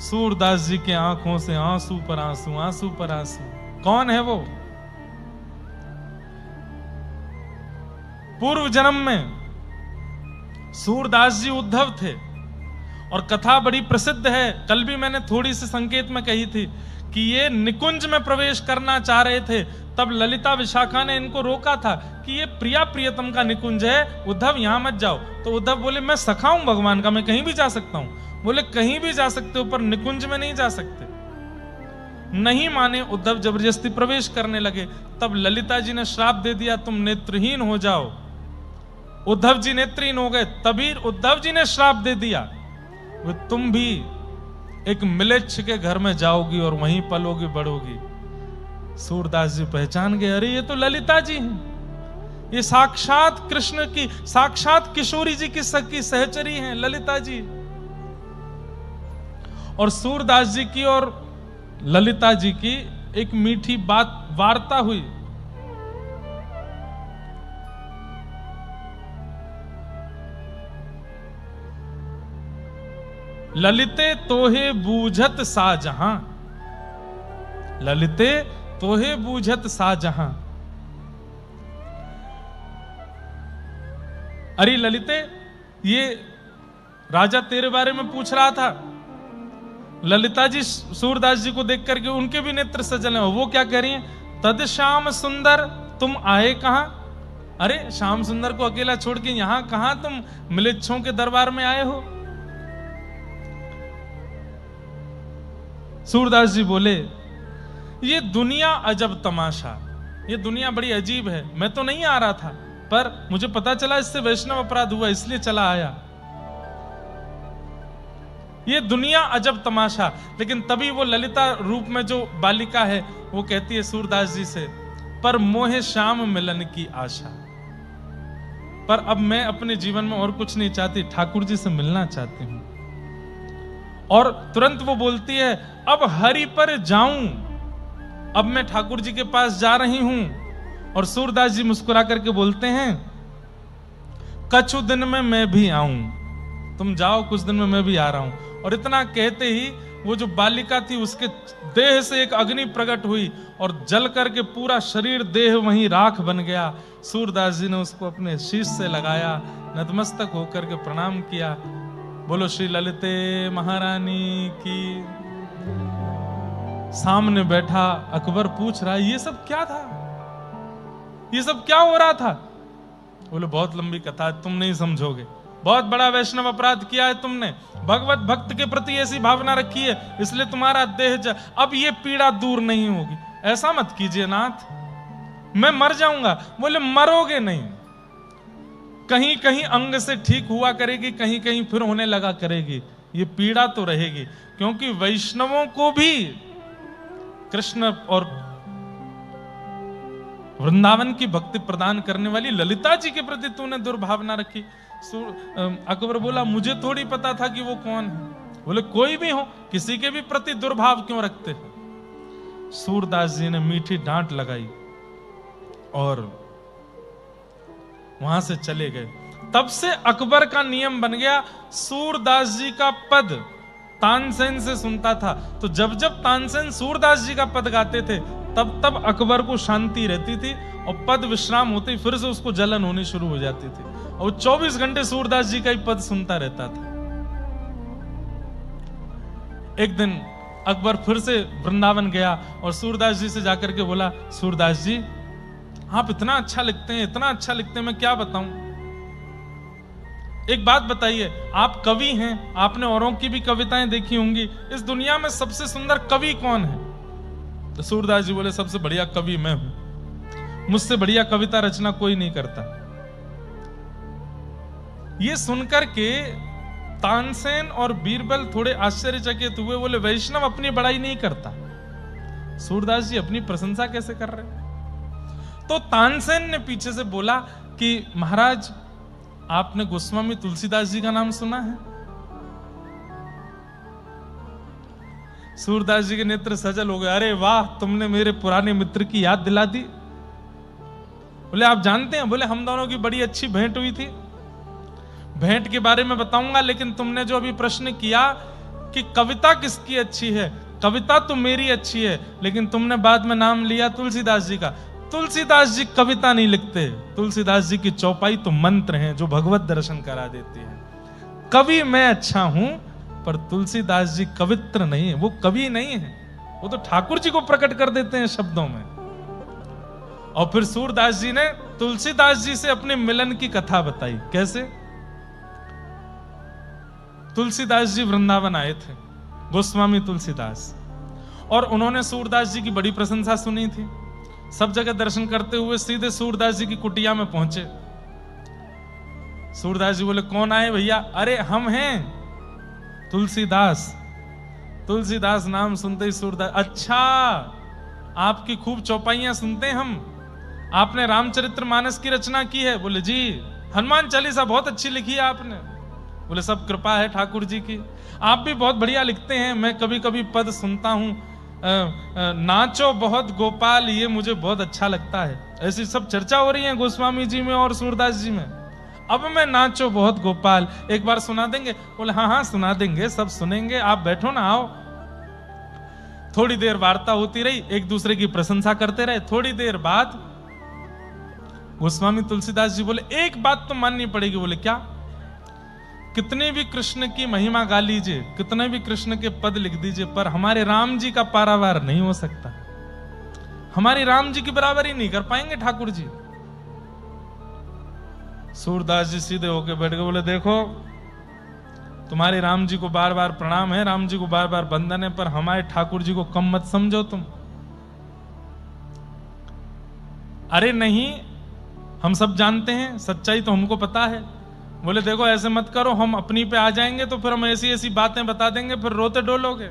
सूरदास जी के आंखों से आंसू पर आंसू, आंसू पर आंसू। कौन है वो? पूर्व जन्म में सूरदास जी उद्धव थे और कथा बड़ी प्रसिद्ध है। कल भी मैंने थोड़ी सी संकेत में कही थी कि ये निकुंज में प्रवेश करना चाह रहे थे, तब ललिता विशाखा ने इनको रोका था कि ये प्रिया प्रियतम का निकुंज है, उद्धव यहां मत जाओ। तो उद्धव बोले मैं सखा हूं भगवान का, मैं कहीं भी जा सकता हूं। बोले कहीं भी जा सकते हो पर निकुंज में नहीं जा सकते। नहीं माने, उद्धव जबरदस्ती प्रवेश करने लगे। तब ललिता जी ने श्राप दे दिया तुम नेत्रहीन हो जाओ। उद्धव जी नेत्रहीन हो गए। तभी उद्धव जी ने श्राप दे दिया तुम भी एक मिलेच्छ के घर में जाओगी और वहीं पलोगी बढ़ोगी। सूरदास जी पहचान गए, अरे ये तो ललिता जी हैं, ये साक्षात कृष्ण की, साक्षात किशोरी जी की सखी सहचरी हैं ललिता जी। और सूरदास जी की और ललिता जी की एक मीठी बात वार्ता हुई। ललिते तोहे बूझत साजहां, ललिते तोहे बूझत साजहां। अरे ललिते, ये राजा तेरे बारे में पूछ रहा था। ललिता जी सूरदास जी को देख करके उनके भी नेत्र सजल हैं। वो क्या कह रही हैं? तद श्याम सुंदर तुम आए कहां? अरे श्याम सुंदर को अकेला छोड़ के यहां कहां तुम मिलेच्छों के दरबार में आए हो? सूरदास जी बोले ये दुनिया अजब तमाशा, ये दुनिया बड़ी अजीब है। मैं तो नहीं आ रहा था पर मुझे पता चला इससे वैष्णव अपराध हुआ, इसलिए चला आया। ये दुनिया अजब तमाशा। लेकिन तभी वो ललिता रूप में जो बालिका है वो कहती है सूरदास जी से, पर मोहे श्याम मिलन की आशा। पर अब मैं अपने जीवन में और कुछ नहीं चाहती, ठाकुर जी से मिलना चाहती हूं। और तुरंत वो बोलती है अब हरि पर जाऊं, अब मैं ठाकुर जी के पास जा रही हूं। और सूरदास जी मुस्कुरा करके बोलते हैं कछु दिन में मैं भी आऊं, तुम जाओ कुछ दिन में मैं भी आ रहा हूं। और इतना कहते ही वो जो बालिका थी उसके देह से एक अग्नि प्रकट हुई और जल करके पूरा शरीर देह वहीं राख बन गया। सूरदास जी ने उसको अपने शीश से लगाया, नतमस्तक होकर के प्रणाम किया। बोलो श्री ललिते महारानी की। सामने बैठा अकबर पूछ रहा है ये सब क्या था, ये सब क्या हो रहा था? बोले बहुत लंबी कथा है, तुम नहीं समझोगे। बहुत बड़ा वैष्णव अपराध किया है तुमने, भगवत भक्त के प्रति ऐसी भावना रखी है, इसलिए तुम्हारा देह अब ये पीड़ा दूर नहीं होगी। ऐसा मत कीजिए नाथ, मैं मर जाऊंगा। बोले मरोगे नहीं, कहीं कहीं अंग से ठीक हुआ करेगी, कहीं कहीं फिर होने लगा करेगी, ये पीड़ा तो रहेगी। क्योंकि वैष्णवों को भी कृष्ण और वृंदावन की भक्ति प्रदान करने वाली ललिता जी के प्रति तूने दुर्भावना रखी। अकबर बोला मुझे थोड़ी पता था कि वो कौन है। बोले कोई भी हो, किसी के भी प्रति दुर्भाव क्यों रखते हो? सूरदास जी ने मीठी डांट लगाई और वहां से चले गए। तब से अकबर का नियम बन गया, सूरदास जी का पद तानसेन से सुनता था। तो जब जब तानसेन सूरदास जी का पद गाते थे तब तब अकबर को शांति रहती थी और पद विश्राम होते ही फिर से उसको जलन होनी शुरू हो जाती थी और 24 घंटे सूरदास जी का ही पद सुनता रहता था। एक दिन अकबर फिर से वृंदावन गया और सूरदास जी से जाकर के बोला सूरदास जी आप इतना अच्छा लिखते हैं, इतना अच्छा लिखते हैं, मैं क्या बताऊं। एक बात बताइए, आप कवि हैं, आपने औरों की भी कविताएं देखी होंगी, इस दुनिया में सबसे सुंदर कवि कौन है? तो सूरदास जी बोले सबसे बढ़िया कवि मैं हूं। मुझसे बढ़िया कविता रचना कोई नहीं करता। ये सुनकर के तानसेन और बीरबल थोड़े आश्चर्यचकित हुए, बोले वैष्णव अपनी बड़ाई नहीं करता, सूरदास जी अपनी प्रशंसा कैसे कर रहे हैं? तो तानसेन ने पीछे से बोला कि महाराज आपने गोस्वामी तुलसीदास जी का नाम सुना है? सूरदास जी के नेत्र सजल हो गए, अरे वाह, तुमने मेरे पुराने मित्र की याद दिला दी। बोले आप जानते हैं? बोले हम दोनों की बड़ी अच्छी भेंट हुई थी। भेंट के बारे में बताऊंगा, लेकिन तुमने जो अभी प्रश्न किया कि कविता किसकी अच्छी है, कविता तो मेरी अच्छी है, लेकिन तुमने बाद में नाम लिया तुलसीदास जी का। तुलसीदास जी कविता नहीं लिखते, तुलसीदास जी की चौपाई तो मंत्र हैं जो भगवत दर्शन करा देती है। कवि मैं अच्छा हूं, पर तुलसीदास जी कवित्र नहीं है, वो कवि नहीं है, वो तो ठाकुर जी को प्रकट कर देते हैं शब्दों में। और फिर सूरदास जी ने तुलसीदास जी से अपने मिलन की कथा बताई। कैसे? तुलसीदास जी वृंदावन आए थे, गोस्वामी तुलसीदास, और उन्होंने सूरदास जी की बड़ी प्रशंसा सुनी थी। सब जगह दर्शन करते हुए सीधे सूरदास जी की कुटिया में पहुंचे। सूरदास जी बोले कौन आए भैया? अरे हम हैं तुलसीदास। तुलसीदास नाम सुनते ही सूरदास, अच्छा आपकी खूब चौपाइयां सुनते हैं हम, आपने रामचरितमानस की रचना की है? बोले जी। हनुमान चालीसा बहुत अच्छी लिखी है आपने? बोले सब कृपा है ठाकुर जी की। आप भी बहुत बढ़िया लिखते हैं, मैं कभी कभी पद सुनता हूं, नाचो बहुत गोपाल, ये मुझे बहुत अच्छा लगता है। ऐसी सब चर्चा हो रही है गोस्वामी जी में और सूरदास जी में। अब मैं नाचो बहुत गोपाल एक बार सुना देंगे? बोले हाँ हाँ सुना देंगे, सब सुनेंगे, आप बैठो ना, आओ। थोड़ी देर वार्ता होती रही, एक दूसरे की प्रशंसा करते रहे। थोड़ी देर बाद गोस्वामी तुलसीदास जी बोले एक बात तो माननी पड़ेगी। बोले क्या? कितने भी कृष्ण की महिमा गा लीजिए, कितने भी कृष्ण के पद लिख दीजिए, पर हमारे राम जी का पारावार नहीं हो सकता। हमारी राम जी की बराबरी नहीं कर पाएंगे ठाकुर जी। सूरदास जी सीधे होके बैठ गए, बोले देखो तुम्हारे राम जी को बार बार प्रणाम है, राम जी को बार बार वंदन है, पर हमारे ठाकुर जी को कम मत समझो तुम। अरे नहीं, हम सब जानते हैं, सच्चाई तो हमको पता है। बोले देखो ऐसे मत करो, हम अपनी पे आ जाएंगे तो फिर हम ऐसी ऐसी बातें बता देंगे, फिर रोते डोलोगे।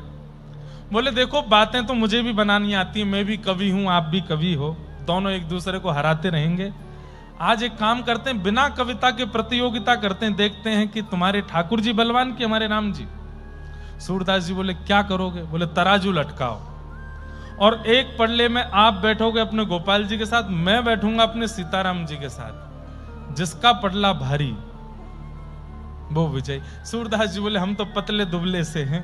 बोले देखो बातें तो मुझे भी बनानी आती है, मैं भी कवि हूं, आप भी कवि हो, दोनों एक दूसरे को हराते रहेंगे। आज एक काम करते हैं, बिना कविता के प्रतियोगिता करते हैं, देखते हैं कि तुम्हारे ठाकुर जी बलवान कि हमारे राम जी। सूरदास जी बोले क्या करोगे? बोले तराजू लटकाओ, और एक पड़ले में आप बैठोगे अपने गोपाल जी के साथ, मैं बैठूंगा अपने सीताराम जी के साथ, जिसका पड़ला भारी वो विजय। सूरदास जी बोले हम तो पतले दुबले से हैं।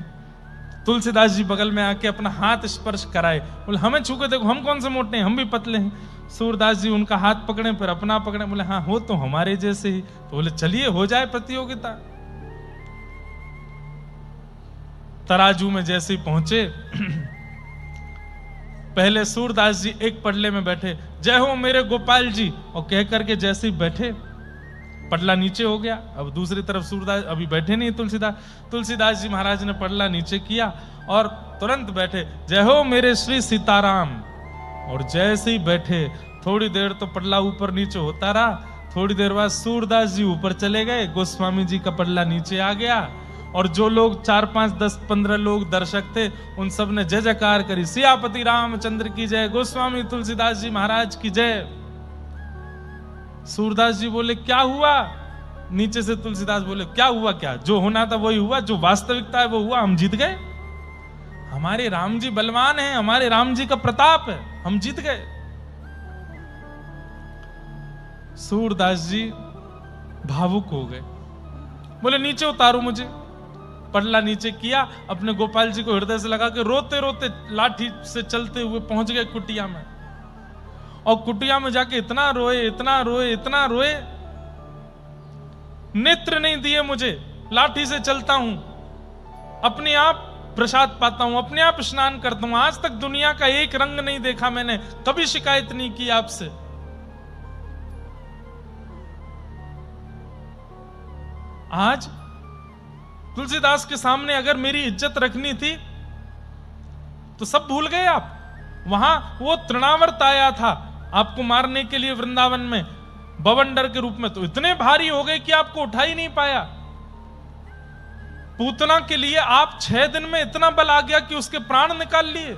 तुलसीदास जी बगल में आके अपना हाथ स्पर्श कराए, बोले हमें छू के देखो, हम कौन से मोटे हैं, हम भी पतले हैं। सूरदास जी उनका हाथ पकड़े, फिर अपना पकड़े, बोले हाँ हो तो हमारे जैसे ही। तो बोले चलिए हो जाए प्रतियोगिता। तराजू में जैसे ही पहुंचे पहले सूरदास जी एक पड़ले में बैठे, जय हो मेरे गोपाल जी, और कह करके जैसे ही बैठे पडला नीचे हो गया। अब दूसरी तरफ सूरदास अभी बैठे नहीं तुलसीदास जी महाराज ने पडला नीचे किया और तुरंत बैठे, जय हो मेरे श्री सीताराम। और जैसे ही बैठे थोड़ी देर तो पडला ऊपर नीचे होता रहा। थोड़ी देर बाद सूरदास जी ऊपर चले गए, गोस्वामी जी का पडला नीचे आ गया, और जो लोग 4, 5, 10, 15 लोग दर्शक थे उन सब ने जय जयकार करी, सियापति रामचंद्र की जय, गोस्वामी तुलसीदास जी महाराज की जय। सूरदास जी बोले क्या हुआ? नीचे से तुलसीदास बोले क्या हुआ? क्या जो होना था वही हुआ, जो वास्तविकता है वो हुआ, हम जीत गए। हमारे राम जी बलवान हैं, हमारे राम जी का प्रताप है, हम जीत गए। सूरदास जी भावुक हो गए, बोले नीचे उतारो मुझे। पडला नीचे किया, अपने गोपाल जी को हृदय से लगा के रोते रोते लाठी से चलते हुए पहुंच गए कुटिया में। और कुटिया में जाके इतना रोए, इतना रोए, इतना रोए, नेत्र नहीं दिए मुझे, लाठी से चलता हूं, अपने आप प्रसाद पाता हूं, अपने आप स्नान करता हूं, आज तक दुनिया का एक रंग नहीं देखा मैंने, कभी शिकायत नहीं की आपसे। आज तुलसीदास के सामने अगर मेरी इज्जत रखनी थी तो सब भूल गए आप। वहां वो तृणावर्त आया था, आपको मारने के लिए वृंदावन में बवंडर के रूप में, तो इतने भारी हो गए कि आपको उठा ही नहीं पाया। पूतना के लिए आप 6 दिन में इतना बल आ गया कि उसके प्राण निकाल लिए।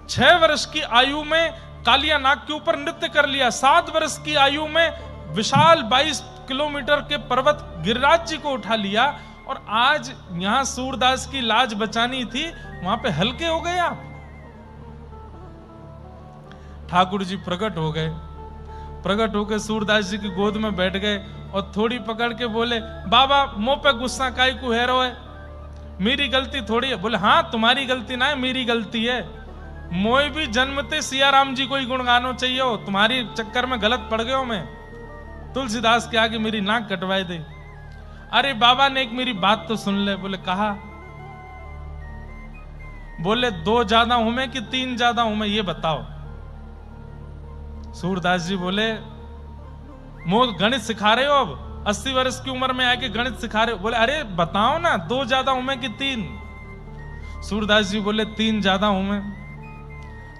6 वर्ष की आयु में कालिया नाग के ऊपर नृत्य कर लिया। 7 वर्ष की आयु में विशाल 22 किलोमीटर के पर्वत गिरिराज जी को उठा लिया। और आज यहां सूरदास की लाज बचानी थी, वहां पे हल्के हो गए आप। ठाकुर जी प्रकट हो गए, प्रकट होकर सूरदास जी की गोद में बैठ गए और थोड़ी पकड़ के बोले, बाबा मुंह पे गुस्सा काई को हेरो है, मेरी गलती थोड़ी है। बोले हाँ तुम्हारी गलती ना है, मेरी गलती है। मोए भी जन्मते सिया राम जी को ही गुणगानो चाहिए हो, तुम्हारी चक्कर में गलत पड़ गए हो। मैं तुलसीदास के आगे मेरी नाक कटवाए दे। अरे बाबा ने एक मेरी बात तो सुन ले। बोले कहा? बोले 2 ज्यादा हूं मैं कि 3 ज्यादा हूं मैं, ये बताओ। सूरदास जी बोले मो गणित सिखा रहे हो, अब 80 वर्ष की उम्र में आके गणित सिखा रहे हो। बोले अरे बताओ ना 2 ज्यादा हूं मैं कि 3? सूरदास जी बोले 3 ज्यादा हूं मैं।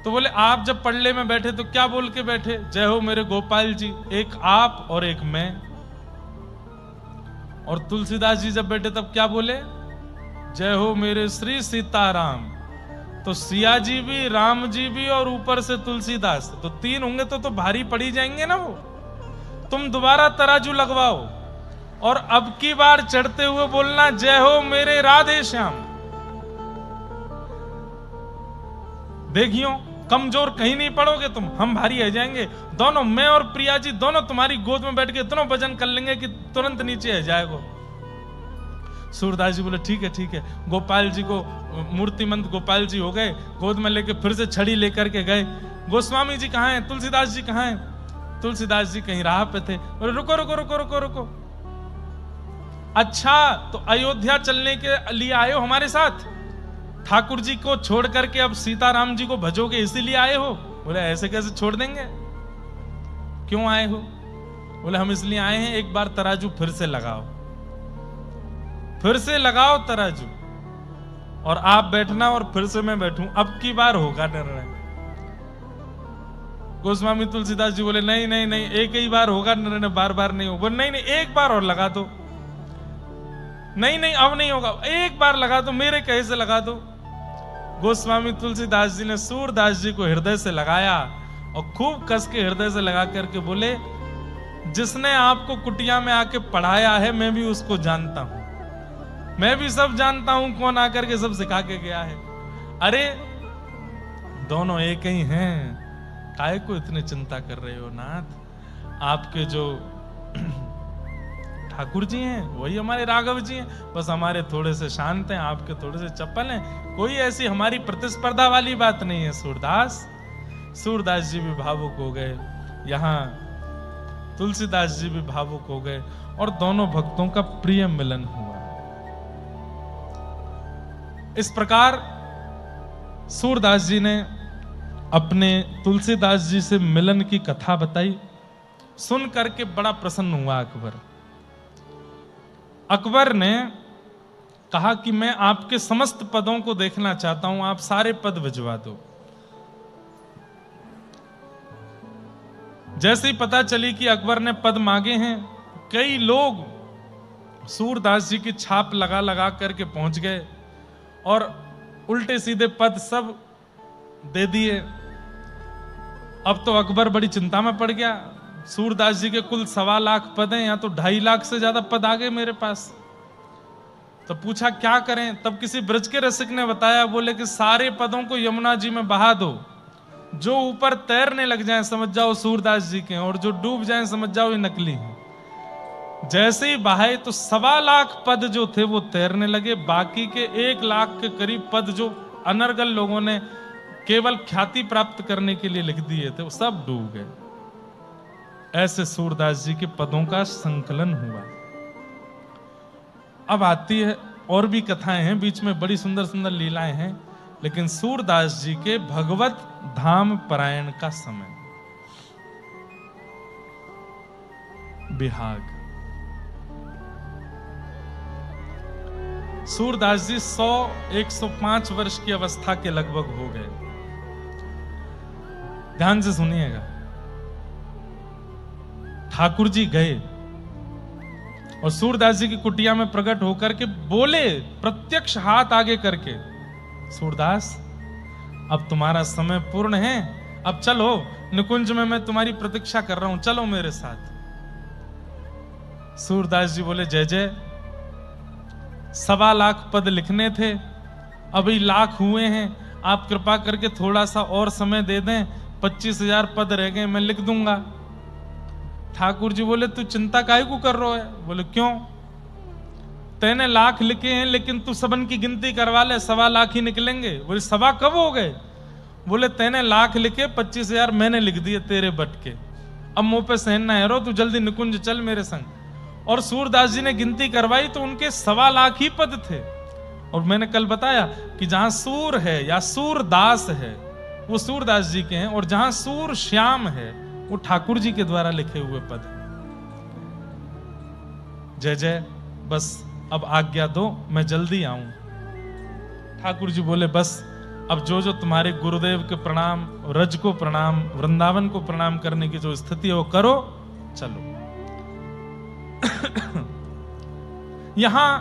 तो बोले आप जब पड़ले में बैठे तो क्या बोल के बैठे? जय हो मेरे गोपाल जी, एक आप और एक मैं। और तुलसीदास जी जब बैठे तब क्या बोले? जय हो मेरे श्री सीताराम। तो सिया जी भी, राम जी भी और ऊपर से तुलसीदास, तो 3 होंगे तो भारी पड़ी जाएंगे ना वो। तुम दोबारा तराजू लगवाओ और अब की बार चढ़ते हुए बोलना जय हो मेरे राधे श्याम। देखियो कमजोर कहीं नहीं पड़ोगे तुम, हम भारी रह जाएंगे दोनों। मैं और प्रिया जी दोनों तुम्हारी गोद में बैठ के इतना वजन कर लेंगे कि तुरंत नीचे आ जाएगा। सूरदास जी बोले ठीक है ठीक है। गोपाल जी को मूर्तिमंत गोपाल जी हो गए, गोद में लेके फिर से छड़ी लेकर के गए। गोस्वामी जी कहाँ हैं? तुलसीदास जी कहाँ हैं? तुलसीदास जी कहीं राह पे थे। बोले रुको रुको रुको रुको रुको। अच्छा तो अयोध्या चलने के लिए आए हो हमारे साथ? ठाकुर जी को छोड़ करके अब सीताराम जी को भजोगे इसीलिए आए हो? बोले ऐसे कैसे छोड़ देंगे, क्यों आए हो? बोले हम इसलिए आए हैं एक बार तराजू फिर से लगाओ, फिर से लगाओ तराजू, और आप बैठना और फिर से मैं बैठूं, अब की बार होगा निर्णय। गोस्वामी तुलसीदास जी बोले नहीं नहीं नहीं, एक ही बार होगा निर्णय, बार बार नहीं होगा। नहीं नहीं एक बार और लगा दो। नहीं नहीं अब नहीं होगा, एक बार लगा दो, मेरे कहे से लगा दो। गोस्वामी तुलसीदास जी ने सूरदास जी को हृदय से लगाया और खूब कस के हृदय से लगा करके बोले जिसने आपको कुटिया में आके पढ़ाया है मैं भी उसको जानता हूं, मैं भी सब जानता हूं कौन आकर के सब सिखा के गया है। अरे दोनों एक ही हैं, काहे को इतने चिंता कर रहे हो नाथ? आपके जो ठाकुर जी हैं वही हमारे राघव जी हैं, बस हमारे थोड़े से शांत हैं, आपके थोड़े से चप्पल हैं। कोई ऐसी हमारी प्रतिस्पर्धा वाली बात नहीं है। सूरदास जी भी भावुक हो गए, यहां तुलसीदास जी भी भावुक हो गए और दोनों भक्तों का प्रिय मिलन हुआ। इस प्रकार सूरदास जी ने अपने तुलसीदास जी से मिलन की कथा बताई। सुन करके बड़ा प्रसन्न हुआ अकबर। अकबर ने कहा कि मैं आपके समस्त पदों को देखना चाहता हूं, आप सारे पद भिजवा दो। जैसे ही पता चली कि अकबर ने पद मांगे हैं, कई लोग सूरदास जी की छाप लगा लगा करके पहुंच गए और उल्टे सीधे पद सब दे दिए। अब तो अकबर बड़ी चिंता में पड़ गया। सूरदास जी के कुल 1.25 लाख पद हैं, या तो 2.5 लाख से ज्यादा पद आ गए मेरे पास। तो पूछा क्या करें? तब किसी ब्रज के रसिक ने बताया, बोले कि सारे पदों को यमुना जी में बहा दो, जो ऊपर तैरने लग जाएं समझ जाओ सूरदास जी के, और जो डूब जाएं समझ जाओ ये नकली हैं। जैसे ही बहाए तो 1.25 लाख पद जो थे वो तैरने लगे, बाकी के 1 लाख के करीब पद जो अनर्गल लोगों ने केवल ख्याति प्राप्त करने के लिए लिख दिए थे वो सब डूब गए। ऐसे सूरदास जी के पदों का संकलन हुआ। अब आती है और भी कथाएं हैं, बीच में बड़ी सुंदर सुंदर लीलाएं हैं, लेकिन सूरदास जी के भगवत धाम परायण का समय। बिहाग। सूरदास जी 100-105 वर्ष की अवस्था के लगभग हो गए। ध्यान से सुनिएगा। ठाकुर जी गए और सूरदास जी की कुटिया में प्रकट होकर के बोले, प्रत्यक्ष हाथ आगे करके, सूरदास अब तुम्हारा समय पूर्ण है, अब चलो निकुंज में, मैं तुम्हारी प्रतीक्षा कर रहा हूं, चलो मेरे साथ। सूरदास जी बोले, जय जय, 1.25 लाख पद लिखने थे, अभी लाख हुए हैं, आप कृपा करके थोड़ा सा और समय दे दें, 25,000 पद रह गए, मैं लिख दूंगा। ठाकुर जी बोले, तू चिंता काहे को कर रहा है? बोले, क्यों? तैने लाख लिखे हैं, लेकिन तू सबन की गिनती करवा ले, 1.25 लाख ही निकलेंगे। बोले, 1.25 कब हो गए? बोले, तैने लाख लिखे, 25,000 मैंने लिख दिए तेरे बट के, अब मुंह पे सहन ना है, तू जल्दी निकुंज चल मेरे संग। और सूरदास जी ने गिनती करवाई तो उनके 1.25 लाख ही पद थे। और मैंने कल बताया कि जहां सूर है या सूरदास है वो सूरदास जी के हैं, और जहां सूर श्याम है वो ठाकुर जी के द्वारा लिखे हुए पद हैं। जय जय, बस अब आज्ञा दो, मैं जल्दी आऊं। ठाकुर जी बोले, बस अब जो जो तुम्हारे गुरुदेव के प्रणाम, रज को प्रणाम, वृंदावन को प्रणाम करने की जो स्थिति है वो करो, चलो। यहां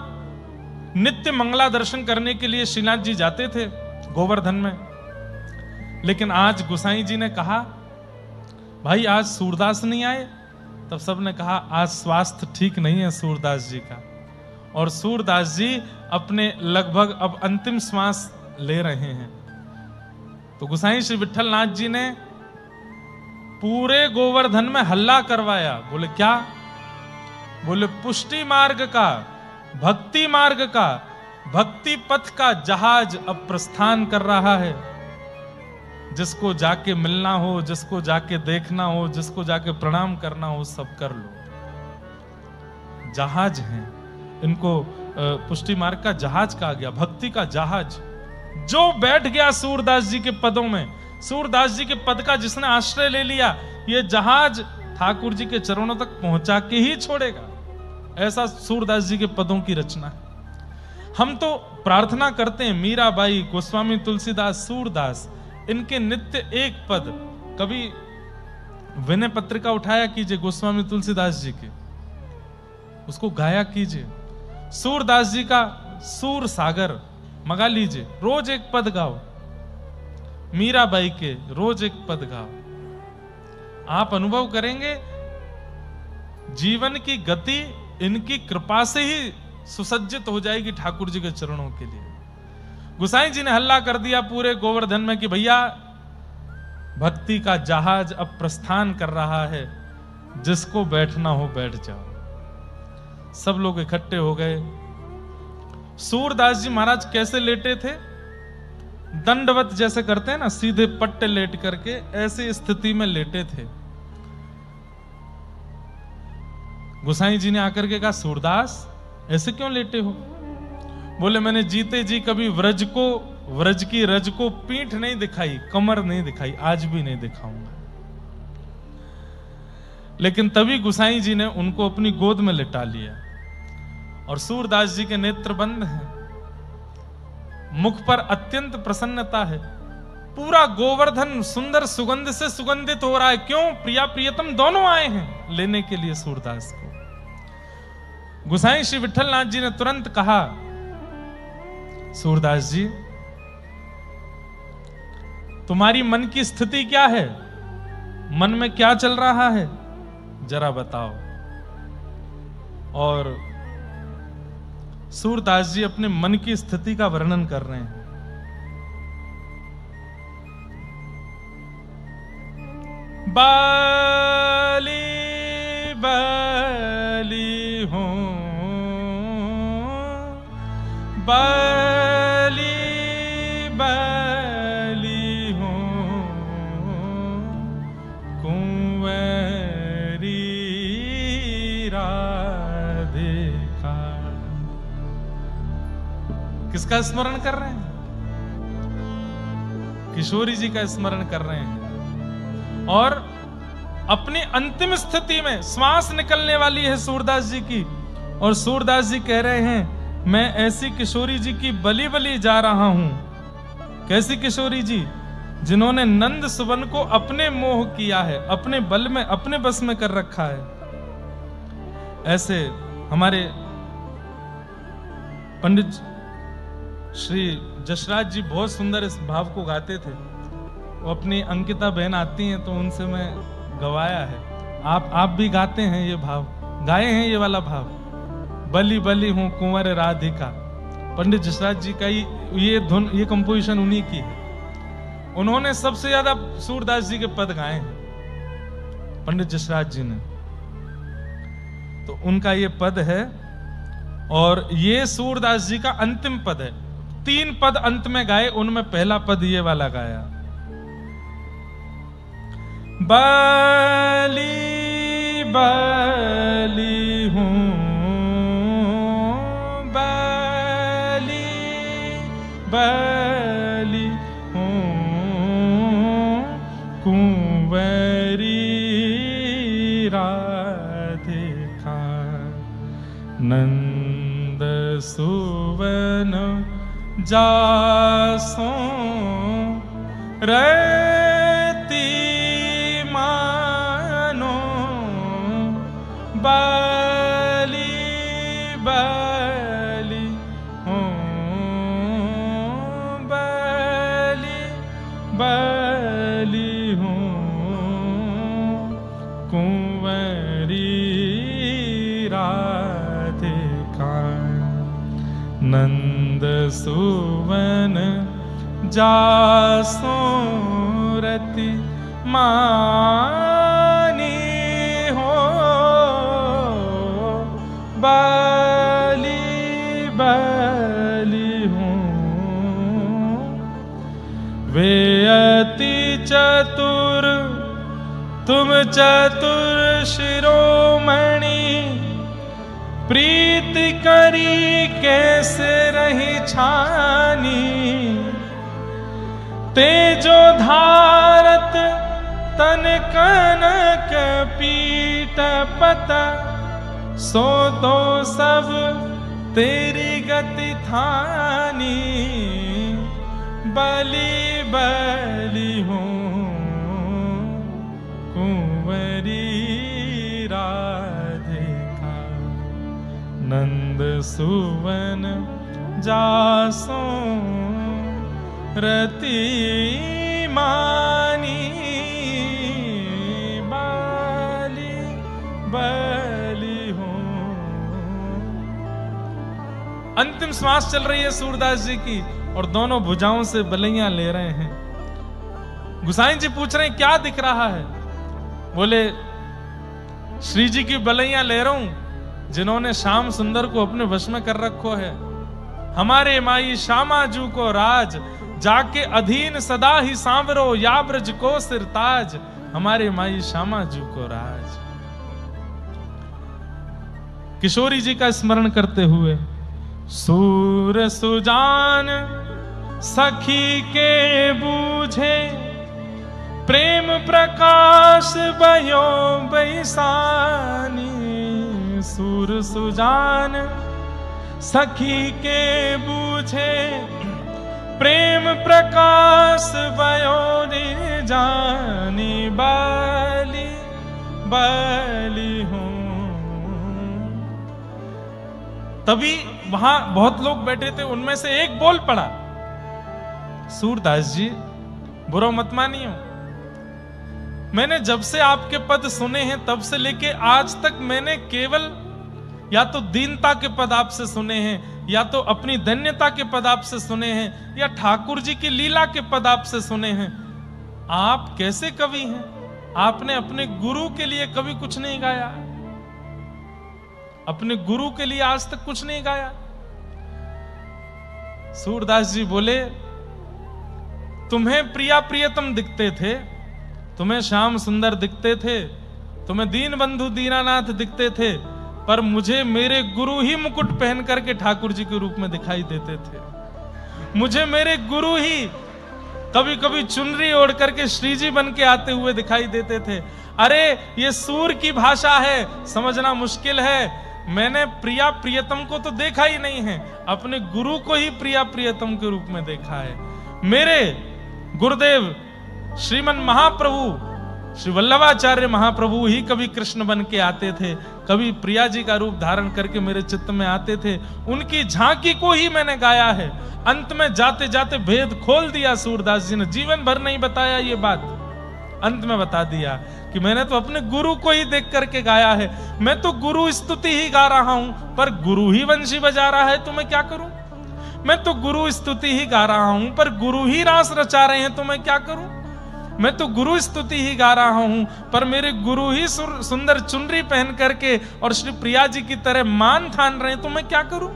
नित्य मंगला दर्शन करने के लिए श्रीनाथ जी जाते थे गोवर्धन में, लेकिन आज गोसाई जी ने कहा, भाई आज सूरदास नहीं आए। तब सबने कहा, आज स्वास्थ्य ठीक नहीं है सूरदास जी का, और सूरदास जी अपने लगभग अब अंतिम श्वास ले रहे हैं। तो गोसाई श्री विठल नाथ जी ने पूरे गोवर्धन में हल्ला करवाया। बोले, क्या? बोले, पुष्टि मार्ग का, भक्ति मार्ग का, भक्ति पथ का जहाज अब प्रस्थान कर रहा है। जिसको जाके मिलना हो, जिसको जाके देखना हो, जिसको जाके प्रणाम करना हो, सब कर लो। जहाज हैं, इनको पुष्टि मार्ग का जहाज कहा गया, भक्ति का जहाज। जो बैठ गया सूरदास जी के पदों में, सूरदास जी के पद का जिसने आश्रय ले लिया, ये जहाज ठाकुर जी के चरणों तक पहुंचा के ही छोड़ेगा। ऐसा सूरदास जी के पदों की रचना है। हम तो प्रार्थना करते हैं, मीराबाई, गोस्वामी तुलसीदास, सूरदास, इनके नित्य एक पद, कभी विनय पत्रिका उठाया कीजिए गोस्वामी तुलसीदास जी के, उसको गाया कीजिए। सूरदास जी का सूर सागर मंगा लीजिए, रोज एक पद गाओ। मीराबाई के रोज एक पद गाओ। आप अनुभव करेंगे जीवन की गति इनकी कृपा से ही सुसज्जित हो जाएगी ठाकुर जी के चरणों के लिए। गोसाई जी ने हल्ला कर दिया पूरे गोवर्धन में कि भैया भक्ति का जहाज अब प्रस्थान कर रहा है, जिसको बैठना हो बैठ जाओ। सब लोग इकट्ठे हो गए। सूरदास जी महाराज कैसे लेटे थे? दंडवत जैसे करते हैं ना, सीधे पट्टे लेट करके ऐसी स्थिति में लेटे थे। गोसाई जी ने आकर के कहा, सूरदास ऐसे क्यों लेटे हो? बोले, मैंने जीते जी कभी व्रज की रज को पीठ नहीं दिखाई, कमर नहीं दिखाई, आज भी नहीं दिखाऊंगा। लेकिन तभी गोसाई जी ने उनको अपनी गोद में लिटा लिया और सूरदास जी के नेत्र बंद हैं, मुख पर अत्यंत प्रसन्नता है। पूरा गोवर्धन सुंदर सुगंध से सुगंधित हो रहा है। क्यों? प्रिया प्रियतम दोनों आए हैं लेने के लिए सूरदास को। गोसाई श्री विठल नाथ जी ने तुरंत कहा, सूरदास जी तुम्हारी मन की स्थिति क्या है? मन में क्या चल रहा है, जरा बताओ। और सूरदास जी अपने मन की स्थिति का वर्णन कर रहे हैं। बाली बाली हूँ, बाली बाली हूँ, कुंवरी राधिका। किसका स्मरण कर रहे हैं? किशोरी जी का स्मरण कर रहे हैं। और अपनी अंतिम स्थिति में श्वास निकलने वाली है सूरदास जी की, और सूरदास जी कह रहे हैं, मैं ऐसी किशोरी जी की बलि बलि जा रहा हूं। कैसी किशोरी जी? जिन्होंने नंद सुवन को अपने मोह किया है, अपने बल में, अपने बस में कर रखा है। ऐसे हमारे पंडित श्री जसराज जी बहुत सुंदर इस भाव को गाते थे। वो अपनी अंकिता बहन आती हैं तो उनसे मैं गवाया है। आप भी गाते हैं ये भाव, गाए हैं ये वाला भाव। बली बली हूं कुंवर राधिका, पंडित जसराज जी का ये धुन, ये कंपोजिशन उन्हीं की है। उन्होंने सबसे ज्यादा सूरदास जी के पद गाए हैं पंडित जसराज जी ने, तो उनका ये पद है। और ये सूरदास जी का अंतिम पद है। 3 पद अंत में गाए, उनमें पहला पद ये वाला गाया। बली बली हूं, बली बली हूं कुंवरी राधिका, नंद सुवन जासों रति मानो, बली बली हूं, बली बली हूं कुंवरी राधिका, नंद सुवन जासों रति मानी हो, बली बली हूं। वे अति चतुर तुम चतुर शिरोमणि, प्रीति करी कैसे रही छानी, तेजो धारत तन कनक पीठ पता, सो तो सब तेरी गति थानी, बली बली हूं कुंवरी राधिका, नंद सुवन जासों रति मानी, बली बली हूं। अंतिम श्वास चल रही है सूरदास जी की और दोनों भुजाओं से बलैया ले रहे हैं। गुसाई जी पूछ रहे हैं क्या दिख रहा है? बोले श्री जी की बलैया ले रहा हूं, जिन्होंने श्याम सुंदर को अपने वश में कर रखो है। हमारे माई श्यामाजू को राज, जाके अधीन सदा ही सांवरो, या ब्रज को सिरताज, हमारे माई श्यामाजू को राज। किशोरी जी का स्मरण करते हुए, सूर सुजान सखी के बूझे, प्रेम प्रकाश भयो बैसानी, सूर सुजान सखी के बूझे, प्रेम प्रकाश भयो जानी, बली बली हूं। तभी वहां बहुत लोग बैठे थे, उनमें से एक बोल पड़ा, सूरदास जी बुरा मत मानियो, मैंने जब से आपके पद सुने हैं तब से लेके आज तक मैंने केवल या तो दीनता के पद आपसे सुने हैं, या तो अपनी धन्यता के पद आपसे सुने हैं, या ठाकुर जी की लीला के पद आपसे सुने हैं। आप कैसे कवि हैं? आपने अपने गुरु के लिए कभी कुछ नहीं गाया, अपने गुरु के लिए आज तक कुछ नहीं गाया। सूरदास जी बोले, तुम्हें प्रिया प्रियतम दिखते थे, तुम्हें श्याम सुंदर दिखते थे, तुम्हें दीन बंधु दीनानाथ दिखते थे, पर मुझे मेरे गुरु ही मुकुट पहन करके ठाकुर जी के रूप में दिखाई देते थे। मुझे मेरे गुरु ही कभी कभी चुनरी ओढ़ करके श्री जी बन के आते हुए दिखाई देते थे। अरे ये सूर की भाषा है, समझना मुश्किल है। मैंने प्रिया प्रियतम को तो देखा ही नहीं है, अपने गुरु को ही प्रिया प्रियतम के रूप में देखा है। मेरे गुरुदेव श्रीमन महाप्रभु श्री वल्लभाचार्य महाप्रभु ही कभी कृष्ण बन के आते थे, कभी प्रिया जी का रूप धारण करके मेरे चित्त में आते थे। उनकी झांकी को ही मैंने गाया है। अंत में जाते जाते भेद खोल दिया सूरदास जी ने, जीवन भर नहीं बताया ये बात, अंत में बता दिया कि मैंने तो अपने गुरु को ही देख करके गाया है। मैं तो गुरु स्तुति ही गा रहा हूं, पर गुरु ही वंशी बजा रहा है तो मैं क्या करूं। मैं तो गुरु स्तुति ही गा रहा हूं, पर गुरु ही रास रचा रहे हैं तो मैं क्या करूं। मैं तो गुरु स्तुति ही गा रहा हूं, पर मेरे गुरु ही सुंदर चुनरी पहन करके और श्री प्रिया जी की तरह मान ठान रहे हैं तो मैं क्या करूं।